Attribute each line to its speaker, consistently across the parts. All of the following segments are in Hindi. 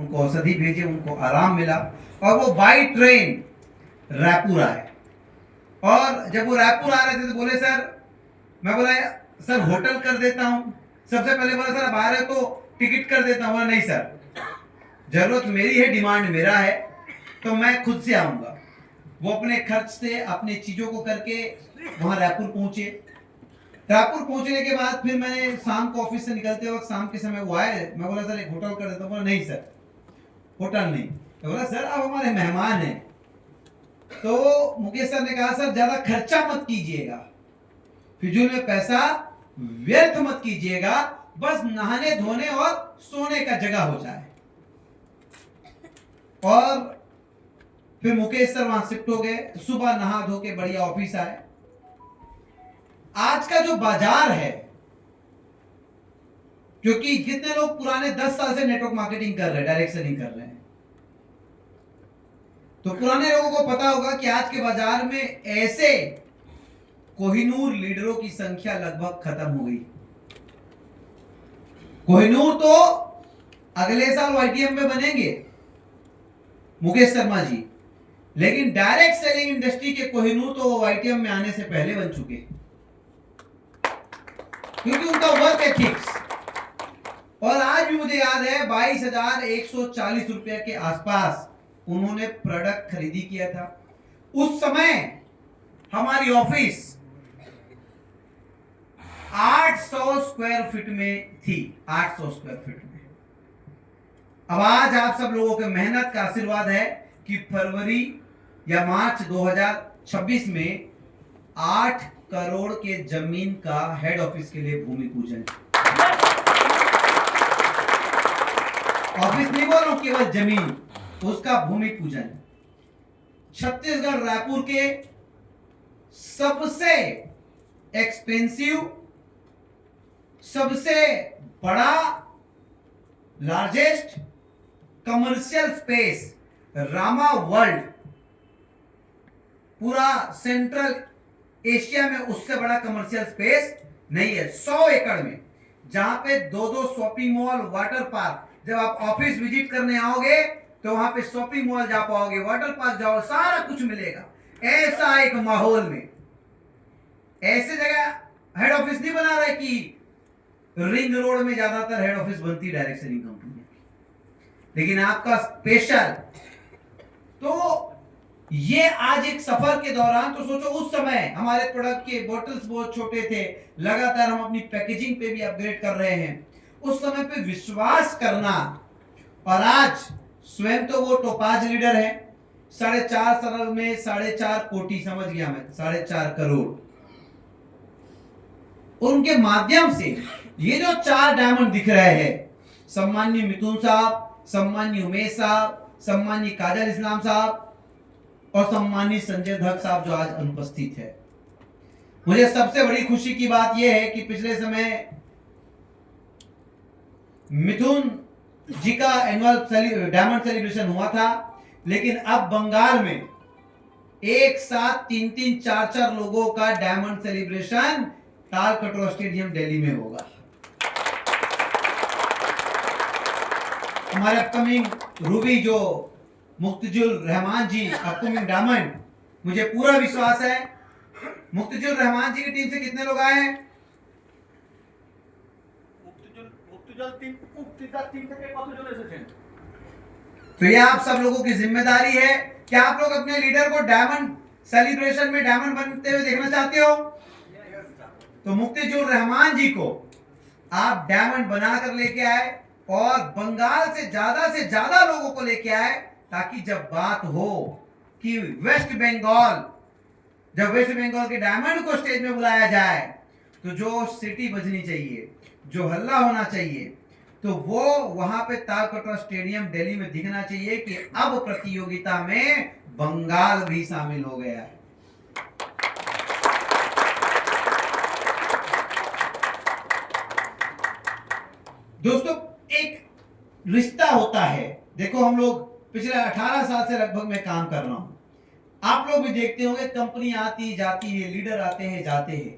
Speaker 1: उनको औषधि भेजे, उनको आराम मिला और वो बाई ट्रेन रायपुर आए। और जब वो रायपुर आ रहे थे तो बोले सर, मैं बोला सर होटल कर देता हूं। सबसे पहले बोला सर अब आ रहे तो टिकट कर देता हूं। नहीं सर, जरूरत मेरी है, डिमांड मेरा है, तो मैं खुद से आऊंगा। वो अपने खर्च से अपने चीजों को करके वहां रायपुर पहुंचे। रायपुर पहुंचने के बाद फिर मैंने शाम को ऑफिस से निकलते वक्त शाम के समय वो आए। मैं बोला सर एक होटल कर देता हूं। बोला नहीं सर, होटल नहीं। तो बोला सर आप हमारे मेहमान हैं। तो मुकेश सर ने कहा सर ज्यादा खर्चा मत कीजिएगा, फिजूल में पैसा व्यर्थ मत कीजिएगा, बस नहाने धोने और सोने का जगह हो जाए। और फिर मुकेश सर वहां शिफ्ट हो गए। सुबह नहा धो के बढ़िया ऑफिस आए। आज का जो बाजार है, क्योंकि जितने लोग पुराने 10 साल से नेटवर्क मार्केटिंग कर रहे हैं, डायरेक्ट सेलिंग कर रहे हैं, तो पुराने लोगों को पता होगा कि आज के बाजार में ऐसे कोहिनूर लीडरों की संख्या लगभग खत्म हो गई। कोहिनूर तो अगले साल वाईटीएम में बनेंगे मुकेश शर्मा जी, लेकिन डायरेक्ट सेलिंग इंडस्ट्री के कोहिनूर तो वाईटीएम में आने से पहले बन चुके, क्योंकि उनका वर्क एथिक्स। और आज भी मुझे याद है 22,140 रुपए के आसपास उन्होंने प्रोडक्ट खरीदी किया था। उस समय हमारी ऑफिस 800 स्क्वायर फीट में थी, 800 स्क्वायर फीट में। अब आज आप सब लोगों के मेहनत का आशीर्वाद है कि फरवरी या मार्च 2026 में 8 करोड़ के जमीन का हेड ऑफिस के लिए भूमि पूजन। ऑफिस नहीं बोल रहा हूं, केवल जमीन, उसका भूमि पूजन। छत्तीसगढ़ रायपुर के सबसे एक्सपेंसिव, सबसे बड़ा, largest commercial space Rama world, पूरा सेंट्रल एशिया में उससे बड़ा कमर्शियल स्पेस नहीं है। 100 एकड़ में, जहां पे 2-2 शॉपिंग मॉल, वाटर पार्क। जब आप ऑफिस विजिट करने आओगे तो वहां पे शॉपिंग मॉल जा पाओगे, वाटर पार्क जाओ, सारा कुछ मिलेगा। ऐसा एक माहौल में ऐसे जगह हेड ऑफिस नहीं बना रहे कि रिंग रोड में ज्यादातर हेड ऑफिस बनती डायरेक्ट सेलिंग कंपनी, लेकिन आपका स्पेशल। तो ये आज एक सफर के दौरान, तो सोचो उस समय हमारे प्रोडक्ट के बॉटल्स बहुत छोटे थे, लगातार हम अपनी पैकेजिंग पे भी अपग्रेड कर रहे हैं। उस समय पे विश्वास करना, और आज स्वयं तो वो टोपाज लीडर है। 4.5 साल में 4.5 कोटी, समझ गया मैं, 4.5 करोड़। और उनके माध्यम से ये जो 4 डायमंड दिख रहे हैं, सम्माननीय मिथुन साहब, सम्माननीय उमेश साहब, सम्माननीय काजल इस्लाम साहब और सम्मानित संजय धक साहब जो आज अनुपस्थित है। मुझे सबसे बड़ी खुशी की बात यह है कि पिछले समय मिथुन जी का एनुअल डायमंड सेलिब्रेशन हुआ था, लेकिन अब बंगाल में एक साथ 3-3, 4-4 लोगों का diamond celebration Talkatora stadium Delhi में होगा। हमारे अपकमिंग रूबी जो मुक्तजुल रहमान जी, अपकमिंग डायमंड, मुझे पूरा विश्वास है मुक्तजुल रहमान जी की टीम से कितने लोग आए हैं? तो ये आप सब लोगों की जिम्मेदारी है कि आप लोग अपने लीडर को डायमंड सेलिब्रेशन में डायमंड बनते हुए देखना चाहते हो। तो मुक्तजुल रहमान जी को आप डायमंड बनाकर लेके आए और बंगाल से ज्यादा लोगों को लेके आए, ताकि जब बात हो कि वेस्ट बंगाल, जब वेस्ट बंगाल के डायमंड को स्टेज में बुलाया जाए तो जो सिटी बजनी चाहिए, जो हल्ला होना चाहिए, तो वो वहां पे तालकटोरा स्टेडियम दिल्ली में दिखना चाहिए कि अब प्रतियोगिता में बंगाल भी शामिल हो गया है। दोस्तों, एक रिश्ता होता है। देखो, हम लोग पिछले 18 साल से लगभग मैं काम कर रहा हूं। आप लोग भी देखते होंगे कंपनी आती जाती है, लीडर आते हैं जाते हैं,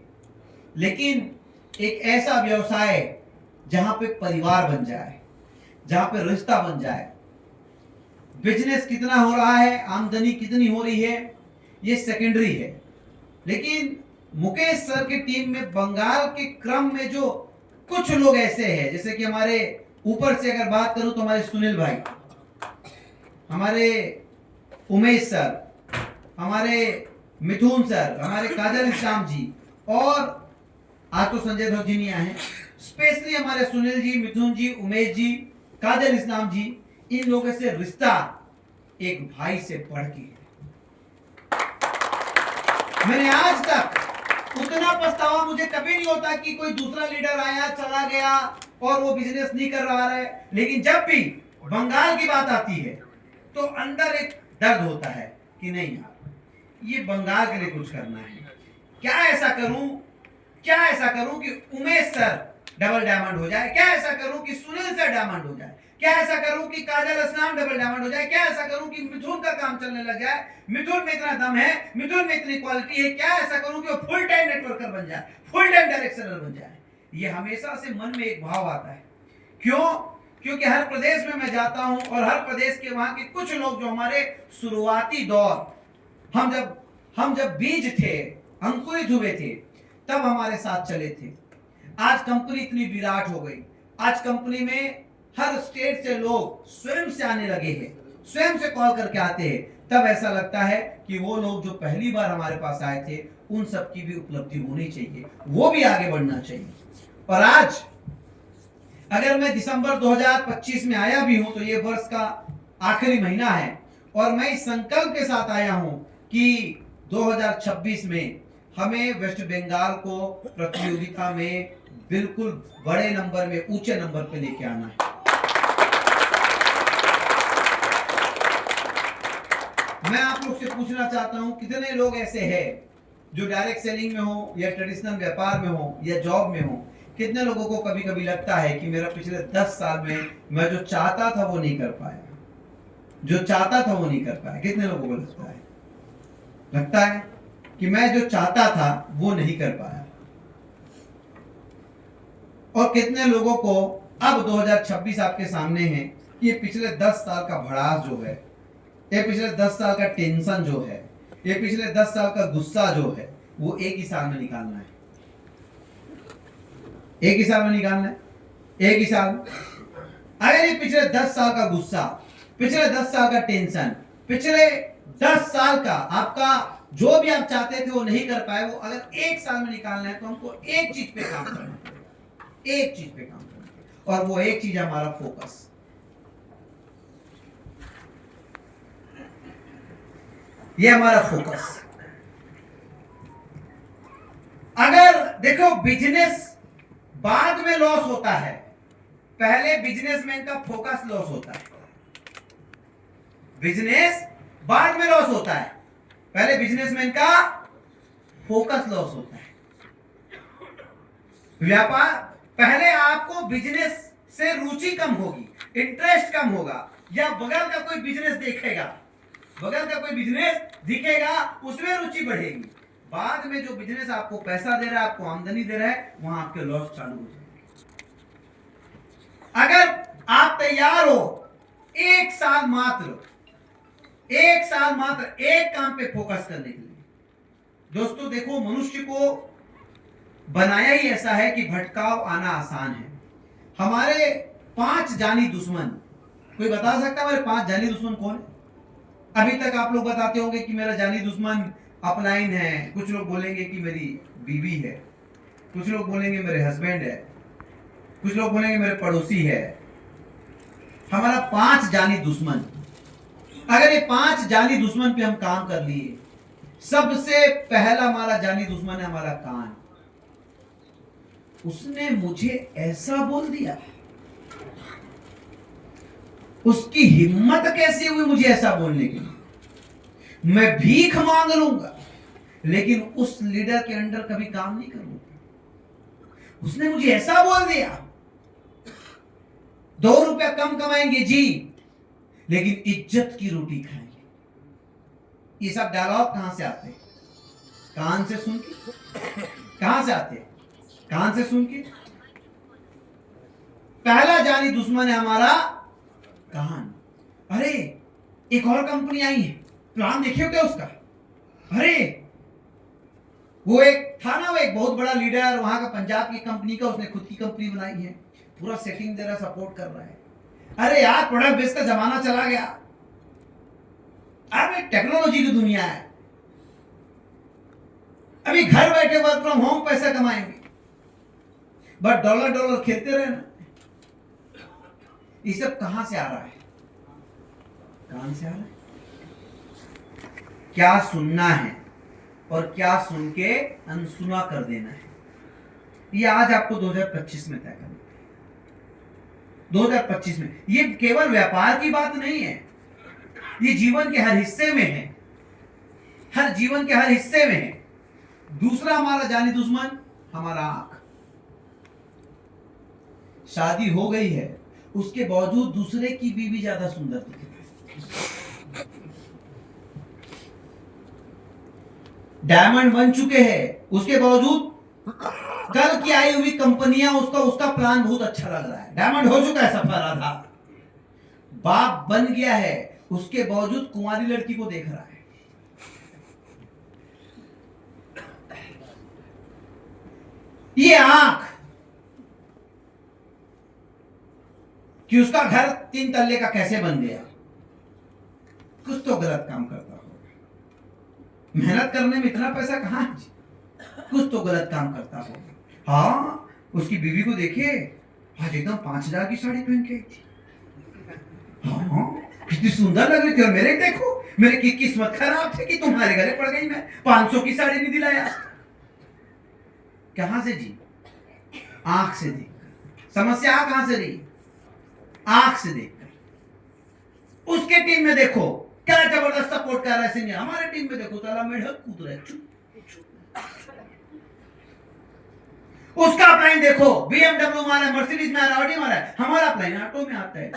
Speaker 1: लेकिन एक ऐसा व्यवसाय जहां पे परिवार बन जाए, जहां पे रिश्ता बन जाए, बिजनेस कितना हो रहा है, आमदनी कितनी हो रही है, ये सेकेंडरी है। लेकिन मुकेश सर की टीम में बंगाल के क्रम में जो कुछ लोग ऐसे हैं, जैसे कि हमारे ऊपर से अगर बात करूं तो हमारे सुनील भाई, हमारे उमेश सर, हमारे मिथुन सर, हमारे काजल इस्लाम जी, और आज तो संजय धोत जी नहीं आए हैं, स्पेशली हमारे सुनील जी, मिथुन जी, उमेश जी, काजल इस्लाम जी, इन लोगों से रिश्ता एक भाई से बढ़ के है। मैंने आज तक उतना पछतावा मुझे कभी नहीं होता कि कोई दूसरा लीडर आया चला गया और वो बिजनेस नहीं कर रहा है, लेकिन जब भी बंगाल की बात आती है तो अंदर एक दर्द होता है कि नहीं यार, ये बंगाल के लिए कुछ करना है। क्या ऐसा करूं कि उमेश सर डबल डायमंड हो जाए, क्या ऐसा करूं कि सुनील सर डायमंड हो जाए, क्या ऐसा करूं कि काजल इस्लाम डबल डायमंड हो जाए, क्या ऐसा करूं कि मिथुन का काम चलने लग जाए, मिथुन में इतना दम है, मिथुन में इतनी क्वालिटी है, क्या ऐसा करूं कि वो फुल टाइम नेटवर्कर बन जाए, फुल टाइम डायरेक्शनर बन जाए। ये हमेशा से मन में एक भाव आता है। क्यों? क्योंकि हर प्रदेश में मैं जाता हूं और हर प्रदेश के वहां के कुछ लोग जो हमारे शुरुआती दौर, हम जब बीज थे, अंकुरित हुए थे, तब हमारे साथ चले थे। आज कंपनी इतनी विराट हो गई, आज कंपनी में हर स्टेट से लोग स्वयं से आने लगे हैं, स्वयं से कॉल करके आते हैं। तब ऐसा लगता है कि वो लोग जो पहली बार हमारे पास आए थे उन सब की भी उपलब्धि होनी चाहिए, वो भी आगे बढ़ना चाहिए। और आज अगर मैं दिसंबर 2025 में आया भी हूं तो ये वर्ष का आखिरी महीना है और मैं इस संकल्प के साथ आया हूं कि 2026 में हमें वेस्ट बंगाल को प्रतियोगिता में बिल्कुल बड़े नंबर में, ऊंचे नंबर पे लेके आना है। मैं आप लोग से पूछना चाहता हूं, कितने लोग ऐसे हैं जो डायरेक्ट सेलिंग में हो या ट्रेडिशनल व्यापार में हो या जॉब में हो, कितने लोगों को कभी कभी लगता है कि मेरा पिछले 10 साल में मैं जो चाहता था वो नहीं कर पाया, जो चाहता था वो नहीं कर पाया? कितने लोगों को लगता है कि मैं जो चाहता था वो नहीं कर पाया? और कितने लोगों को अब 2026 आपके सामने है, ये पिछले 10 साल का भड़ास जो है, ये पिछले 10 साल का टेंशन जो है, ये पिछले 10 साल का गुस्सा जो है, वो एक ही साल में निकालना है। एक ही साल में निकालना है, एक ही साल। अगर ये पिछले 10 साल का गुस्सा, पिछले 10 साल का टेंशन, पिछले 10 साल का आपका जो भी आप चाहते थे वो नहीं कर पाए, वो अगर एक साल में निकालना है तो हमको एक चीज पे काम करना है, एक चीज पे काम करना है, और वो एक चीज हमारा फोकस। ये हमारा फोकस। अगर देखो, बिजनेस बाद में लॉस होता है, पहले बिजनेसमैन का फोकस लॉस होता है। बिजनेस बाद में लॉस होता है, पहले बिजनेसमैन का फोकस लॉस होता है। व्यापार, पहले आपको बिजनेस से रुचि कम होगी, इंटरेस्ट कम होगा, या बगल का कोई बिजनेस देखेगा, बगल का कोई बिजनेस दिखेगा, उसमें रुचि बढ़ेगी। बाद में जो बिजनेस आपको पैसा दे रहा है, आपको आमदनी दे रहा है, वहां आपके लॉस चालू हो जाएंगे। अगर आप तैयार हो एक साल मात्र एक काम पे फोकस करने के लिए, दोस्तों देखो, मनुष्य को बनाया ही ऐसा है कि भटकाव आना आसान है। हमारे 5 जानी दुश्मन, कोई बता सकता है हमारे 5 जानी दुश्मन कौन है? अभी तक आप लोग बताते होंगे कि मेरा जानी दुश्मन अपलाइन है, कुछ लोग बोलेंगे कि मेरी बीवी है, कुछ लोग बोलेंगे मेरे हस्बैंड है, कुछ लोग बोलेंगे मेरे पड़ोसी है। हमारा 5 जानी दुश्मन। अगर ये 5 जानी दुश्मन पे हम काम कर लिए, सबसे पहला हमारा जानी दुश्मन है हमारा कान। उसने मुझे ऐसा बोल दिया, उसकी हिम्मत कैसे हुई मुझे ऐसा बोलने की? मैं भीख मांग लूंगा लेकिन उस लीडर के अंडर कभी काम नहीं करूंगा। उसने मुझे ऐसा बोल दिया, 2 रुपया कम कमाएंगे जी, लेकिन इज्जत की रोटी खाएंगे। ये सब डायलॉग कहां से आते हैं? कान से सुन के। कहां से आते हैं? कान से सुन के। पहला जानी दुश्मन है हमारा कान। अरे एक और कंपनी आई है, प्लान देखिए क्या उसका। अरे वो एक था ना, वो एक बहुत बड़ा लीडर वहां का, पंजाब की कंपनी का, उसने खुद की कंपनी बनाई है, पूरा सेटिंग दे रहा, सपोर्ट कर रहा है। अरे यार प्रोडक्ट बेस का जमाना चला गया, अरे टेक्नोलॉजी की दुनिया है, अभी घर बैठे वर्क फ्रॉम होम पैसा कमाएंगे, बट डॉलर डॉलर खेलते रहे ना। ये सब कहां से आ रहा है, कहां से आ रहा है? क्या सुनना है और क्या सुन के अनसुना कर देना है, ये आज आपको 2025 में तय करना है। 2025 में ये केवल व्यापार की बात नहीं है, ये जीवन के हर हिस्से में है, हर जीवन के हर हिस्से में है। दूसरा हमारा जानी दुश्मन, हमारा आंख। शादी हो गई है, उसके बावजूद दूसरे की बीवी ज्यादा सुंदर दिख रही है। डायमंड बन चुके हैं, उसके बावजूद कल की आई हुई कंपनियां, उसका प्लान बहुत अच्छा लग रहा है, डायमंड हो चुका है, सफर आधा, बाप बन गया है, उसके बावजूद कुंवारी लड़की को देख रहा है। ये आंख कि उसका घर 3 तल्ले का कैसे बन गया, कुछ तो गलत काम करता होगा। मेहनत करने में इतना पैसा कहां है, कुछ तो गलत काम करता होगा। हाँ, उसकी बीवी को देखिए, आज एकदम 5,000 की साड़ी पहन के आई थी। हाँ, कितनी सुंदर लग रही थी। और मेरे देखो, मेरे की किस्मत खराब थी कि तुम्हारे गले पड़ गई, मैं 500 की साड़ी नहीं दिलाया। कहां से जी? आंख से देखकर। समस्या कहां से रही? आंख से देखकर। उसके टीम में देखो क्या जबरदस्त सपोर्ट कर रहा है सिंह, हमारे टीम में देखो साला मेढक कूद रहा है। उसका प्लान देखो, BMW मारा है, मर्सिडीज में आ रहा है, ऑडी मारा है, हमारा प्लान ऑटो में आता है।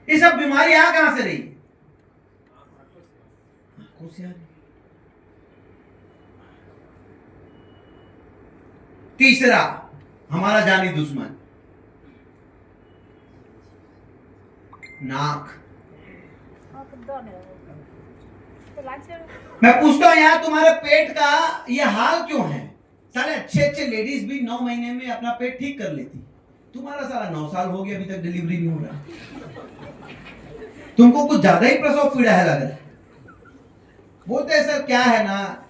Speaker 1: ये सब बीमारी यहां कहां से रही? आंखों से आ रही। तीसरा हमारा जानी दुश्मन, नाक। मैं पूछता हूं यार, तुम्हारे पेट का ये हाल क्यों है? साले अच्छे अच्छे लेडीज भी 9 महीने में अपना पेट ठीक कर लेती, तुम्हारा सारा 9 साल हो गया, अभी तक डिलीवरी नहीं हो रहा। तुमको कुछ ज्यादा ही प्रसव पीड़ा है लग रहा है। बोलते सर क्या है ना,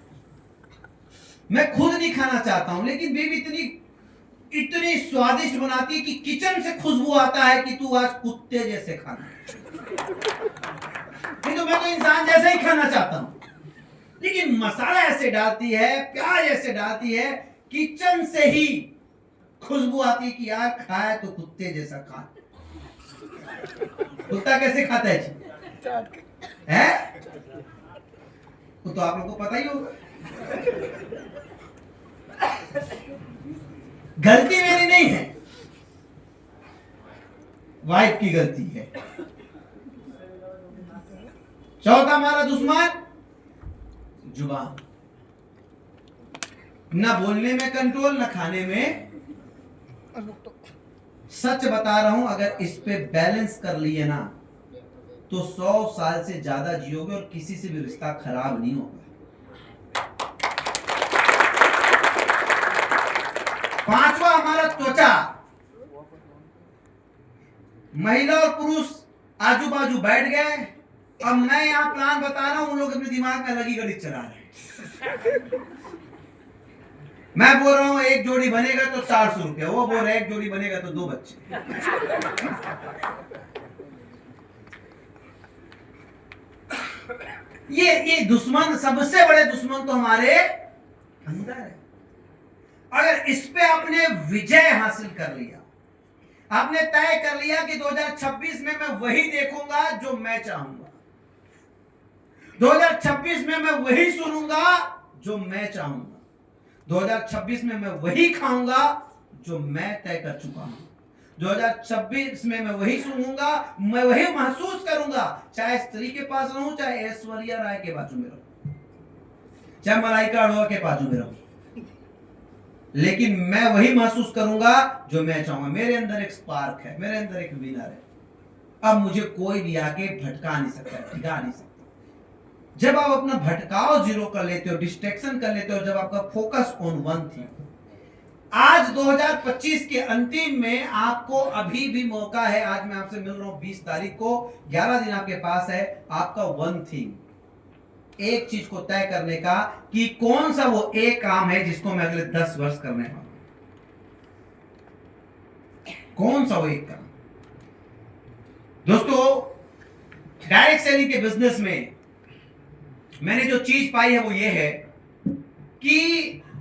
Speaker 1: मैं खुद नहीं खाना चाहता हूं, लेकिन बीवी इतनी स्वादिष्ट बनाती है कि किचन से खुशबू आता है कि तू आज कुत्ते जैसे खाना। नहीं तो मैं तो इंसान जैसे ही खाना चाहता हूं, लेकिन मसाला ऐसे डालती है, प्याज ऐसे डालती है, किचन से ही खुशबू आती है कि यार खाए तो कुत्ते जैसा खा। कुत्ता कैसे खाता है जी? है? तो आप लोगों को पता ही होगा। गलती मेरी नहीं है, वाइफ की गलती है। चौथा हमारा दुश्मन, जुबान। ना बोलने में कंट्रोल, ना खाने में। सच बता रहा हूं, अगर इस पे बैलेंस कर लिए ना तो 100 साल से ज्यादा जियोगे और किसी से भी रिश्ता खराब नहीं होगा। 5वां हमारा त्वचा। महिला और पुरुष आजू बाजू बैठ गए, अब मैं यहां प्लान बता रहा हूं, उन लोग अपने दिमाग में अलग ही गणित चला रहे हैं। मैं बोल रहा हूं एक जोड़ी बनेगा तो 400 रुपया, वो बोल रहा है एक जोड़ी बनेगा तो 2 बच्चे। ये दुश्मन, सबसे बड़े दुश्मन तो हमारे अंदर है। अगर इस पे आपने विजय हासिल कर लिया, आपने तय कर लिया कि 2026 में मैं वही देखूंगा जो मैं चाहूंगा, 2026 में मैं वही सुनूंगा जो मैं चाहूंगा, 2026 में मैं वही खाऊंगा जो मैं तय कर चुका हूं, 2026 में मैं वही सुनूंगा, मैं वही महसूस करूंगा, चाहे स्त्री के पास रहूं, चाहे ऐश्वर्या राय के बाजू में रहूं, चाहे मलाइका अरोड़ा के बाजू में रहूं, लेकिन मैं वही महसूस करूंगा जो मैं चाहूंगा। मेरे अंदर एक स्पार्क है, मेरे अंदर एक विनर है। अब मुझे कोई भी आके भटका नहीं सकता, ठिका नहीं सकता। जब आप अपना भटकाव जीरो कर लेते हो, डिस्ट्रैक्शन कर लेते हो, जब आपका फोकस ऑन वन थिंग। आज 2025 के अंतिम में आपको अभी भी मौका है। आज मैं आपसे मिल रहा हूं 20 तारीख को, 11 दिन आपके पास है। आपका वन थिंग, एक चीज को तय करने का कि कौन सा वो एक काम है जिसको मैं अगले 10 वर्ष करने वाला हूं। कौन सा वो एक काम। दोस्तों, डायरेक्ट सेलिंग के बिजनेस में मैंने जो चीज पाई है वो ये है कि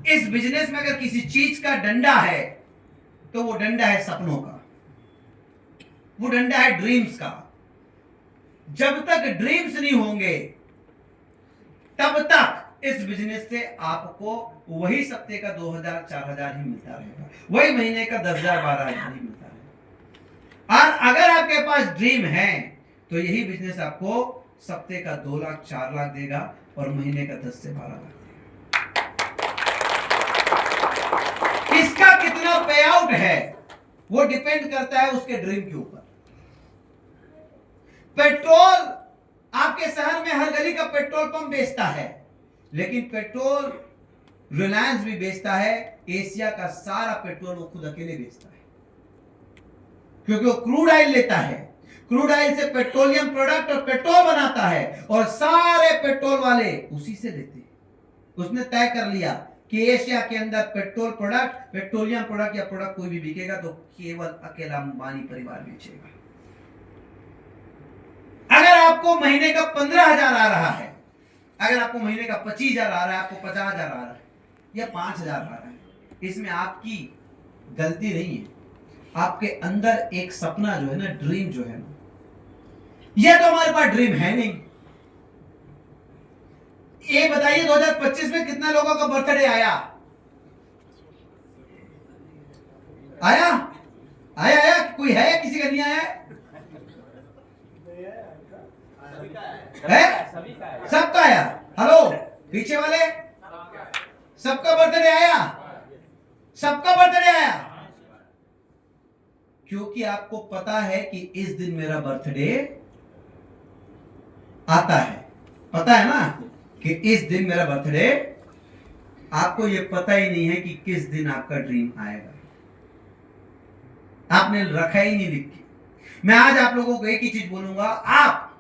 Speaker 1: इस बिजनेस में अगर किसी चीज का डंडा है तो वो डंडा है सपनों का, वो डंडा है ड्रीम्स का। जब तक ड्रीम्स नहीं होंगे तब तक इस बिजनेस से आपको वही सप्ते का 2000 4000 ही मिलता रहेगा, वही महीने का 10,000 12,000 ही मिलता रहेगा। और अगर आपके पास ड्रीम है तो यही बिजनेस आपको सप्ते का 2 लाख 4 लाख देगा और महीने का 10 से 12 लाख देगा। इसका कितना पे आउट है वो डिपेंड करता है उसके ड्रीम के ऊपर। पेट्रोल, आपके शहर में हर गली का पेट्रोल पंप बेचता है, लेकिन पेट्रोल रिलायंस भी बेचता है। एशिया का सारा पेट्रोल वो खुद अकेले बेचता है, क्योंकि वो क्रूड ऑयल लेता है, क्रूड ऑयल से पेट्रोलियम प्रोडक्ट और पेट्रोल बनाता है, और सारे पेट्रोल वाले उसी से लेते हैं। उसने तय कर लिया कि एशिया के अंदर पेट्रोल प्रोडक्ट, पेट्रोलियम प्रोडक्ट या प्रोडक्ट कोई भी बिकेगा तो केवल अकेला अंबानी परिवार बेचेगा। अगर आपको महीने का 15,000 आ रहा है, अगर आपको महीने का 25,000 आ रहा है, आपको 50,000 आ रहा है या 5,000 आ रहा है, इसमें आपकी गलती नहीं है। आपके अंदर एक सपना जो है ना, ड्रीम जो है ना, यह तो हमारे पास ड्रीम है नहीं। ये बताइए 2025 में कितने लोगों का बर्थडे आया? आया आया आया कोई है? किसी का नहीं आया है? सबका आया। हेलो, पीछे वाले, सबका बर्थडे आया? सबका बर्थडे आया, क्योंकि आपको पता है कि इस दिन मेरा बर्थडे आता है। पता है ना कि इस दिन मेरा बर्थडे। आपको यह पता ही नहीं है कि किस दिन आपका ड्रीम आएगा, आपने रखा ही नहीं लिख के। मैं आज आप लोगों को एक ही चीज बोलूंगा, आप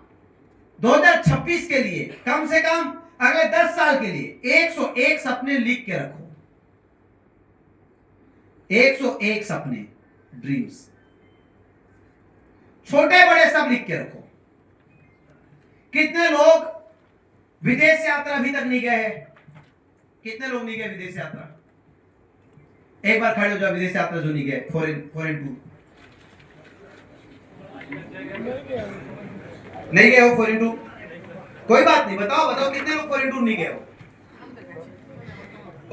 Speaker 1: 2026 के लिए कम से कम अगले 10 साल के लिए 101 सपने लिख के रखो। 101 सपने, ड्रीम्स, छोटे बड़े सब लिख के रखो। कितने लोग विदेश यात्रा अभी तक नहीं गए हैं? कितने लोग नहीं गए विदेश यात्रा? एक बार खड़े हो जाओ, विदेश यात्रा जो नहीं गए, फॉरेन टूर नहीं गए हो? फॉरेन टूर, कोई बात नहीं, बताओ बताओ कितने लोग फॉरेन टूर नहीं गए हो?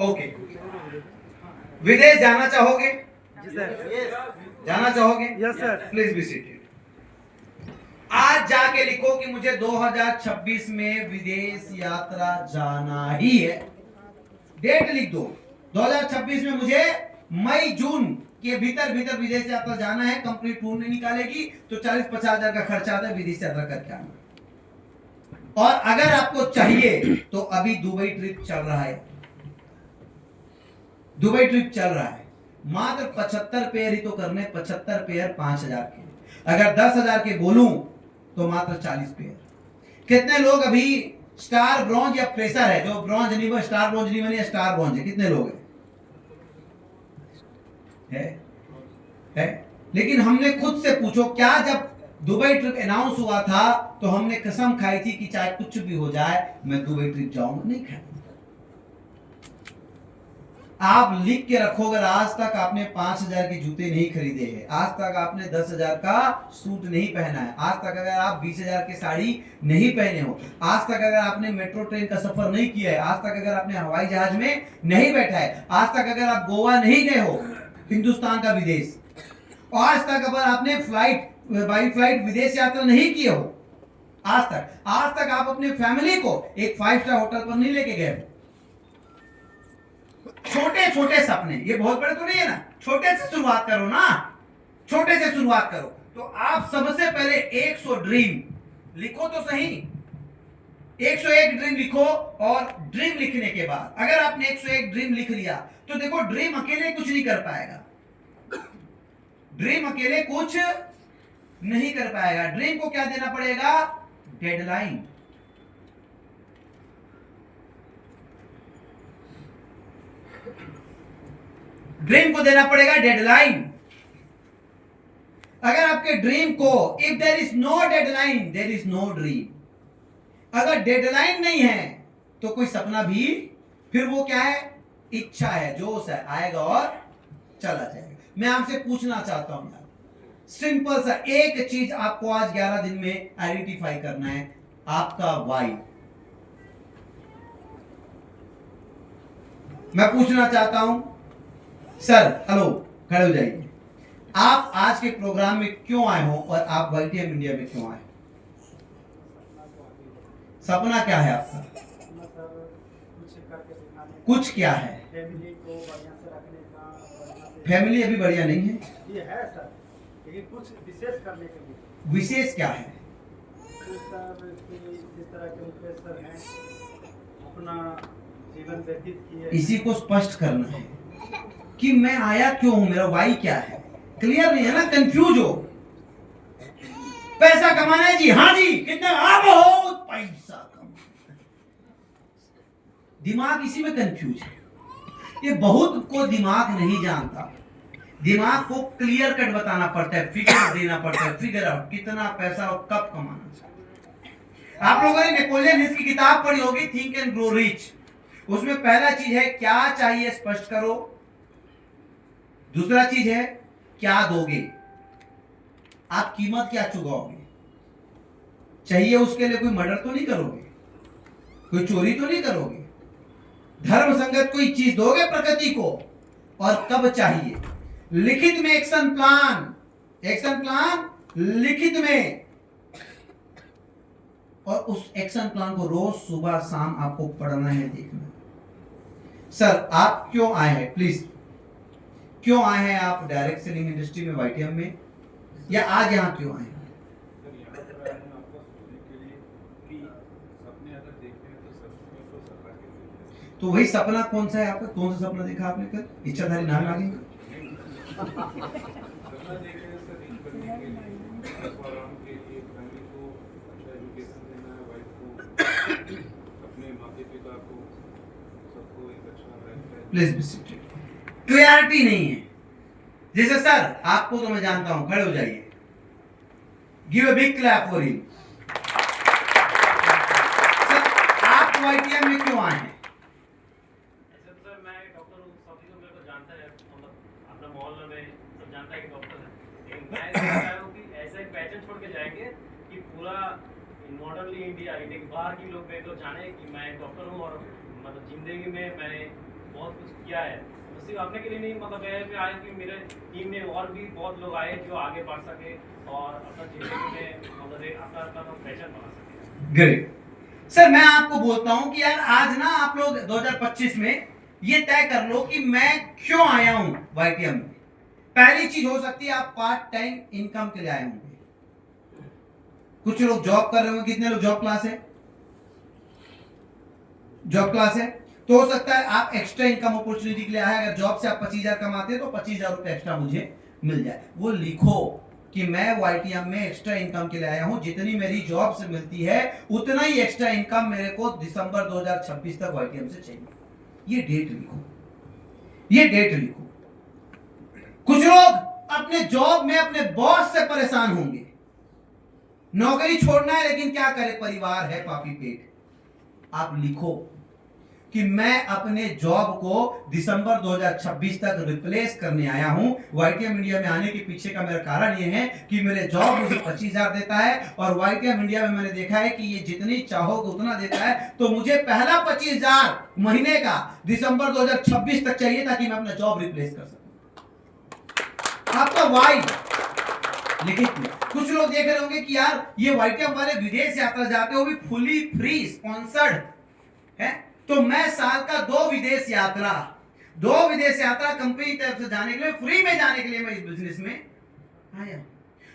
Speaker 1: ओके, विदेश जाना चाहोगे? जाना चाहोगे?
Speaker 2: Yes sir.
Speaker 1: Please be seated. आज जाके लिखो कि मुझे 2026 में विदेश यात्रा जाना ही है। डेट लिख दो, 2026 में मुझे मई जून के भीतर विदेश यात्रा जाना है। कंपनी टूर नहीं निकालेगी तो 40-50 हजार का खर्चा आता है, विदेश यात्रा करके आना। और अगर आपको चाहिए तो अभी दुबई ट्रिप चल रहा है, दुबई ट्रिप चल रहा है। मात्र 75 पेयर ही तो करने, 75 पेयर 5,000 के। अगर 10,000 के बोलूं तो मात्र 40 पेयर। कितने लोग अभी स्टार ब्रॉन्ज या प्रेशर है, जो ब्रॉन्ज नहीं बने, स्टार ब्रॉन्ज नहीं बने या स्टार ब्रॉन्ज है, कितने लोग है? लेकिन हमने खुद से पूछो, क्या जब दुबई ट्रिप अनाउंस हुआ था तो हमने कसम खाई थी कि चाहे कुछ भी हो जाए मैं दुबई ट्रिप जाऊंगा? नहीं खाई। आप लिख के रखो, अगर आज तक आपने 5,000 के जूते नहीं खरीदे हैं, आज तक आपने 10,000 का सूट नहीं पहना है, आज तक अगर आप 20,000 की साड़ी नहीं पहने हो, आज तक अगर आपने मेट्रो ट्रेन का सफर नहीं किया है, आज तक अगर आपने हवाई जहाज में नहीं बैठा है, आज तक अगर आप गोवा नहीं गए हो, हिंदुस्तान का विदेश, आज तक अगर आपने बाई फ्लाइट विदेश यात्रा नहीं की हो, आज तक आप अपने फैमिली को एक 5 स्टार होटल पर नहीं लेके गए। छोटे छोटे सपने, ये बहुत बड़े तो नहीं है ना, छोटे से शुरुआत करो ना, छोटे से शुरुआत करो। तो आप सबसे पहले 100 ड्रीम लिखो तो सही, 101 ड्रीम लिखो। और ड्रीम लिखने के बाद अगर आपने 101 ड्रीम लिख लिया तो देखो ड्रीम अकेले कुछ नहीं कर पाएगा, ड्रीम अकेले कुछ नहीं कर पाएगा। ड्रीम को क्या देना पड़ेगा? डेडलाइन। ड्रीम को देना पड़ेगा डेडलाइन। अगर आपके ड्रीम को, if there is no deadline there is no dream. अगर डेडलाइन नहीं है तो कोई सपना भी, फिर वो क्या है? इच्छा है, जोश है, आएगा और चला जाएगा। मैं आपसे पूछना चाहता हूं यार, सिंपल सा एक चीज आपको आज 11 दिन में आइडेंटिफाई करना है, आपका वाई। मैं पूछना चाहता हूं, सर हेलो, खड़े हो जाइए। आप आज के प्रोग्राम में क्यों आए हो और आप वाईटीएम इंडिया में क्यों आए? सपना क्या है आपका? कुछ क्या है?
Speaker 2: फैमिली को बढ़िया से रखने का।
Speaker 1: फैमिली अभी बढ़िया नहीं है?
Speaker 2: ये है सर, लेकिन कुछ विशेष करने के लिए।
Speaker 1: विशेष क्या है?
Speaker 2: सर जिस तरह के मुकेश सर हैं, अपना जीवन व्यतीत किए।
Speaker 1: इसी को स्पष्ट करना है कि मैं आया क्यों हूं, मेरा वाई क्या है। क्लियर नहीं है ना, कंफ्यूज हो। पैसा कमाना है जी, हाँ जी, कितना? आप हो पैसा कमाना। दिमाग इसी में कंफ्यूज है। ये बहुत को दिमाग नहीं जानता। दिमाग को क्लियर कट बताना पड़ता है, फिगर देना पड़ता है, फिगर आउट कितना पैसा और कब कमाना चाहिए। आप लोगों ने नेपोलियन हिल की किताब पढ़ी होगी, थिंक एंड ग्रो रिच। उसमें पहला चीज है क्या चाहिए स्पष्ट करो, दूसरा चीज है क्या दोगे, आप कीमत क्या चुकाओगे। चाहिए उसके लिए कोई मर्डर तो नहीं करोगे, कोई चोरी तो नहीं करोगे, धर्म संगत कोई चीज दोगे प्रकृति को, और कब चाहिए। लिखित में एक्शन प्लान, एक्शन प्लान लिखित में, और उस एक्शन प्लान को रोज सुबह शाम आपको पढ़ना है, देखना। सर आप क्यों आए हैं, प्लीज क्यों आए हैं आप डायरेक्ट सेलिंग इंडस्ट्री में वाईटीएम में, या आज यहां क्यों आए हैं? तो वही सपना कौन सा है आपका? कौन सा सपना देखा आपने कल? इच्छाधारी नाम आगे प्लीज। क्लियरिटी नहीं है। जैसे सर आपको तो मैं जानता हूं, खड़े हो जाइए, give a big clap for him. Sir आप वाईटीएम में क्यों आए हैं?
Speaker 3: सर मैं डॉक्टर हूँ, सभी को मेरे को जानता है, मतलब अपना मोहल्ला में सब जानता है कि डॉक्टर है। लेकिन मैं चाह रहा हूँ कि ऐसा एक पहचान छोड़ के जाएंगे कि पूरा मॉडर्नली इंडिया, बाहर की लोग मेरे को जाने कि मैं डॉक्टर हूँ और मतलब जिंदगी में मैंने बहुत कुछ किया है। तो सिर्फ अपने के लिए नहीं, मतलब मैं आया कि मेरे टीम में और भी बहुत लोग आए जो आगे बढ़ सके और अपना जिंदगी में मतलब अपना पहचान बना सके।
Speaker 1: ग्रेट। सर मैं आपको बोलता हूं कि यार आज ना आप लोग 2025 में ये तय कर लो कि मैं क्यों आया हूं वाईटीएम में। पहली चीज हो सकती है आप पार्ट टाइम इनकम के लिए आए होंगे, कुछ लोग जॉब कर रहे होंगे। कितने लोग जॉब क्लास है? जॉब क्लास है तो हो सकता है आप एक्स्ट्रा इनकम अपॉर्चुनिटी के लिए आए। अगर जॉब से आप 25,000 कमाते हैं तो 25,000 रुपए एक्स्ट्रा मुझे मिल जाए। वो लिखो कि मैं वाईटीएम में एक्स्ट्रा इनकम के लिए आया हूं, जितनी मेरी जॉब से मिलती है उतना ही एक्स्ट्रा इनकम मेरे को दिसंबर 2026 तक वाईटीएम से चाहिए। ये डेट लिखो, ये डेट लिखो। कुछ लोग अपने जॉब में अपने बॉस से परेशान होंगे, नौकरी छोड़ना है लेकिन क्या करे, परिवार है पापी पेट। आप लिखो कि मैं अपने जॉब को दिसंबर 2026 तक रिप्लेस करने आया हूं। वाईटीएम इंडिया में आने के पीछे का मेरा कारण यह है कि मेरे जॉब मुझे 25,000 देता है और वाईटीएम इंडिया में मैंने देखा है कि ये जितनी चाहोगे उतना देता है, तो मुझे पहला 25,000 महीने का दिसंबर 2026 तक चाहिए ताकि मैं अपना जॉब रिप्लेस कर सकूं। आपका वाई लिखित में। कुछ लोग देख रहे होंगे कि यार ये वाईटीएम वाले विदेश यात्रा जाते हो भी फुली फ्री स्पॉन्सर्ड है, तो मैं साल का 2 विदेश यात्रा कंपनी की तरफ से जाने के लिए, फ्री में जाने के लिए मैं इस बिजनेस में आया।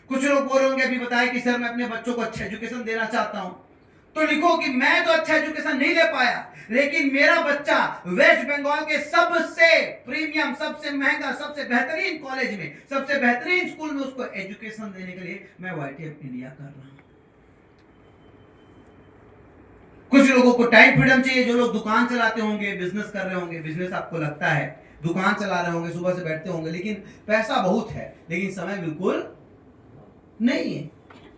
Speaker 1: कुछ लोग बोल रहे होंगे अभी बताया कि सर मैं अपने बच्चों को अच्छा एजुकेशन देना चाहता हूं, तो लिखो कि मैं तो अच्छा एजुकेशन नहीं ले पाया, लेकिन मेरा बच्चा वेस्ट बंगाल के सबसे प्रीमियम, सबसे महंगा, सबसे बेहतरीन कॉलेज में, सबसे बेहतरीन स्कूल में उसको एजुकेशन देने के लिए मैं YTF इंडिया कर रहा हूं। कुछ लोगों को टाइम फ्रीडम चाहिए, जो लोग दुकान चलाते होंगे, बिजनेस कर रहे होंगे, बिजनेस आपको लगता है, दुकान चला रहे होंगे, सुबह से बैठते होंगे, लेकिन पैसा बहुत है लेकिन समय बिल्कुल नहीं है।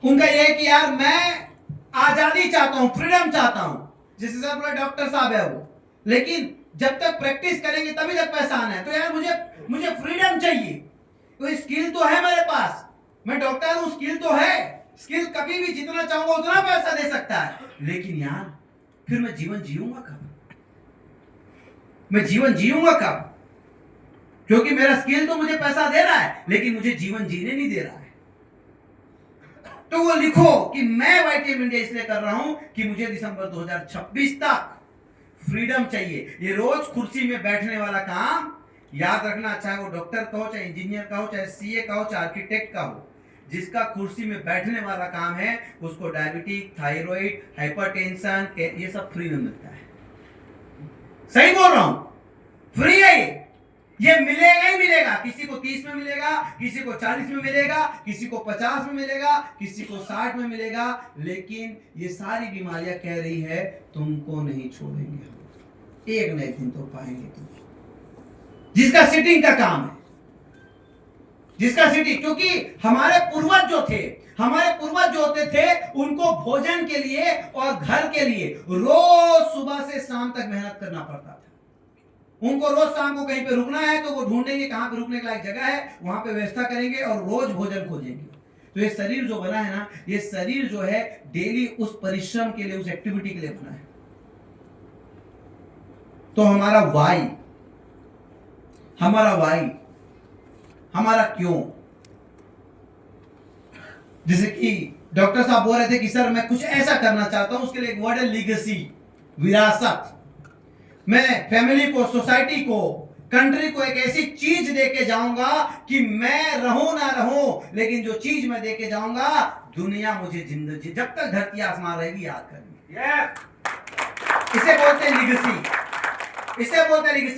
Speaker 1: उनका यह है कि यार मैं आजादी चाहता हूं, फ्रीडम चाहता हूं, जिस हिसाब से डॉक्टर साहब है वो, लेकिन जब तक प्रैक्टिस करेंगे तभी तक पैसा आना है, तो यार मुझे फ्रीडम चाहिए। कोई स्किल तो है मेरे पास, मैं डॉक्टर हूं, स्किल तो है, स्किल कभी भी जितना चाहूंगा उतना पैसा दे सकता है, लेकिन यार फिर मैं जीवन जीऊंगा कब? मैं जीवन जीऊंगा कब? क्योंकि मेरा स्किल तो मुझे पैसा दे रहा है लेकिन मुझे जीवन जीने नहीं दे रहा है। तो वो लिखो कि मैं YTF इंडिया इसलिए कर रहा हूं कि मुझे दिसंबर 2026 तक फ्रीडम चाहिए। ये रोज कुर्सी में बैठने वाला काम याद रखना, चाहे वो डॉक्टर का हो, चाहे इंजीनियर का हो, चाहे CA का हो, चाहे आर्किटेक्ट का हो, जिसका कुर्सी में बैठने वाला काम है उसको डायबिटीज, थायराइड, हाइपरटेंशन ये सब फ्री में मिलता है। सही बोल रहा हूं? फ्री है ये मिलेगा ही मिलेगा। किसी को 30 में मिलेगा, किसी को 40 में मिलेगा, किसी को 50 में मिलेगा, किसी को 60 में मिलेगा, लेकिन ये सारी बीमारियां कह रही है तुमको नहीं छोड़ेंगे, एक न एक दिन तो पाएंगे तुम। जिसका सिटिंग का काम है, जिसका सिटिंग, क्योंकि हमारे पूर्वज जो होते थे उनको भोजन के लिए और घर के लिए रोज सुबह से शाम तक मेहनत करना पड़ता था। उनको रोज शाम को कहीं पे रुकना है तो वो ढूंढेंगे कहां पे रुकने के लायक जगह है, वहां पे व्यवस्था करेंगे और रोज भोजन खोजेंगे। तो ये शरीर जो बना है ना, ये शरीर जो है डेली उस परिश्रम के लिए, उस एक्टिविटी के लिए बना है। तो हमारा वाई, हमारा क्यों, जैसे कि डॉक्टर साहब बोल रहे थे कि सर मैं कुछ ऐसा करना चाहता हूं, उसके लिए एक वर्ड है लीगेसी, विरासत। मैं फैमिली को, सोसाइटी को, कंट्री को एक ऐसी चीज देके जाऊंगा कि मैं रहूं ना रहूं, लेकिन जो चीज मैं देके जाऊंगा दुनिया मुझे जिंदगी जब तक धरती आसमान रहेगी याद करेंगे। इसे बोलते हैं लीगेसी।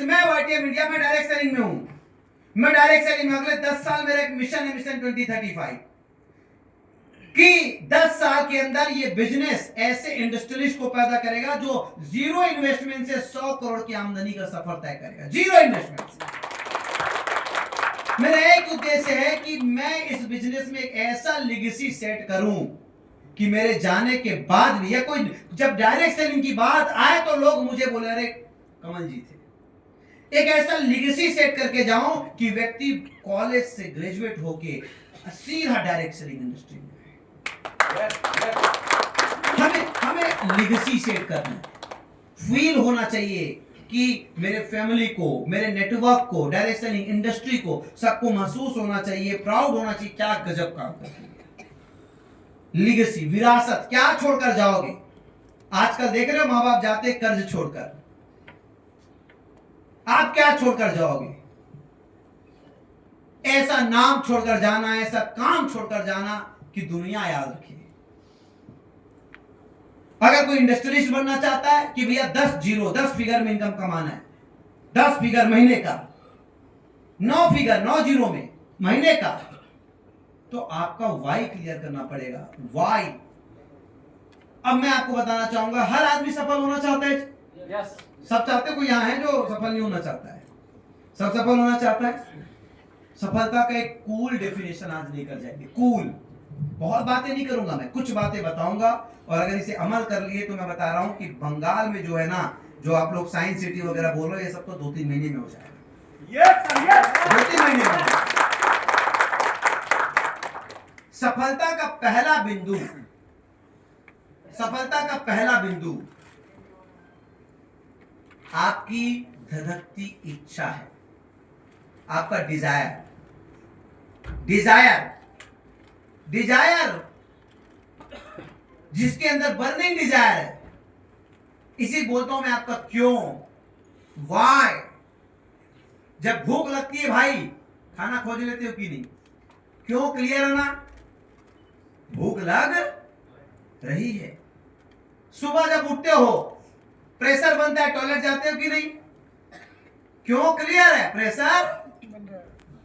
Speaker 1: मैं YTF इंडिया में डायरेक्ट सेलिंग में हूं। मैं डायरेक्ट सेलिंग में अगले 10 साल मेरा एक मिशन है, मिशन 2035, कि 10 साल के अंदर ये बिजनेस ऐसे इंडस्ट्रियलिस्ट को पैदा करेगा जो जीरो इन्वेस्टमेंट से 100 करोड़ की आमदनी का सफर तय करेगा, जीरो इन्वेस्टमेंट से। मेरा एक उद्देश्य है कि मैं इस बिजनेस में एक ऐसा लेगेसी सेट करूं कि मेरे जाने के बाद भी, या कोई जब डायरेक्ट सेलिंग की बात आए तो लोग मुझे बोले अरे कमल जी थे। एक ऐसा लेगेसी सेट करके जाऊं कि व्यक्ति कॉलेज से ग्रेजुएट होके सीधा डायरेक्ट सेलिंग इंडस्ट्री में, हमें लेगेसी सेट करना है। फील होना चाहिए कि मेरे फैमिली को, मेरे नेटवर्क को, डायरेक्ट सेलिंग इंडस्ट्री को, सबको महसूस होना चाहिए, प्राउड होना चाहिए, क्या गजब काम करती है। लेगेसी, विरासत, क्या छोड़कर जाओगे? आजकल देख रहे हो माँ बाप जाते कर्ज छोड़कर, आप क्या छोड़कर जाओगे? ऐसा नाम छोड़कर जाना, ऐसा काम छोड़कर जाना कि दुनिया याद रखे। अगर कोई इंडस्ट्रियलिस्ट बनना चाहता है कि भैया 10 फिगर में इनकम कमाना है, 10 फिगर महीने का, 9 फिगर 9 जीरो में महीने का, तो आपका वाई क्लियर करना पड़ेगा। वाई। अब मैं आपको बताना चाहूंगा, हर आदमी सफल होना चाहता है।
Speaker 3: यस।
Speaker 1: सब चाहते हैं, कोई यहां है जो सफल नहीं होना चाहता है? सब सफल होना चाहता है। सफलता का एक कूल डेफिनेशन आज लेकर जाएंगे। कूल, बहुत बातें नहीं करूंगा मैं, कुछ बातें बताऊंगा, और अगर इसे अमल कर लिए तो मैं बता रहा हूं कि बंगाल में जो है ना, जो आप लोग साइंस सिटी वगैरह बोल रहे हो, ये सब तो 2-3 महीने में हो जाएगा। यस, 2-3 महीने में। सफलता का पहला बिंदु आपकी धधकती इच्छा है, आपका डिजायर, जिसके अंदर बर्निंग डिजायर है। इसी बोलता हूं मैं आपका क्यों, वाई। जब भूख लगती है भाई, खाना खोज लेते हो कि नहीं? क्यों क्लियर है ना? भूख लग रही है। सुबह जब उठते हो प्रेशर बनता है, टॉयलेट जाते हो कि नहीं? क्यों? क्लियर है, प्रेशर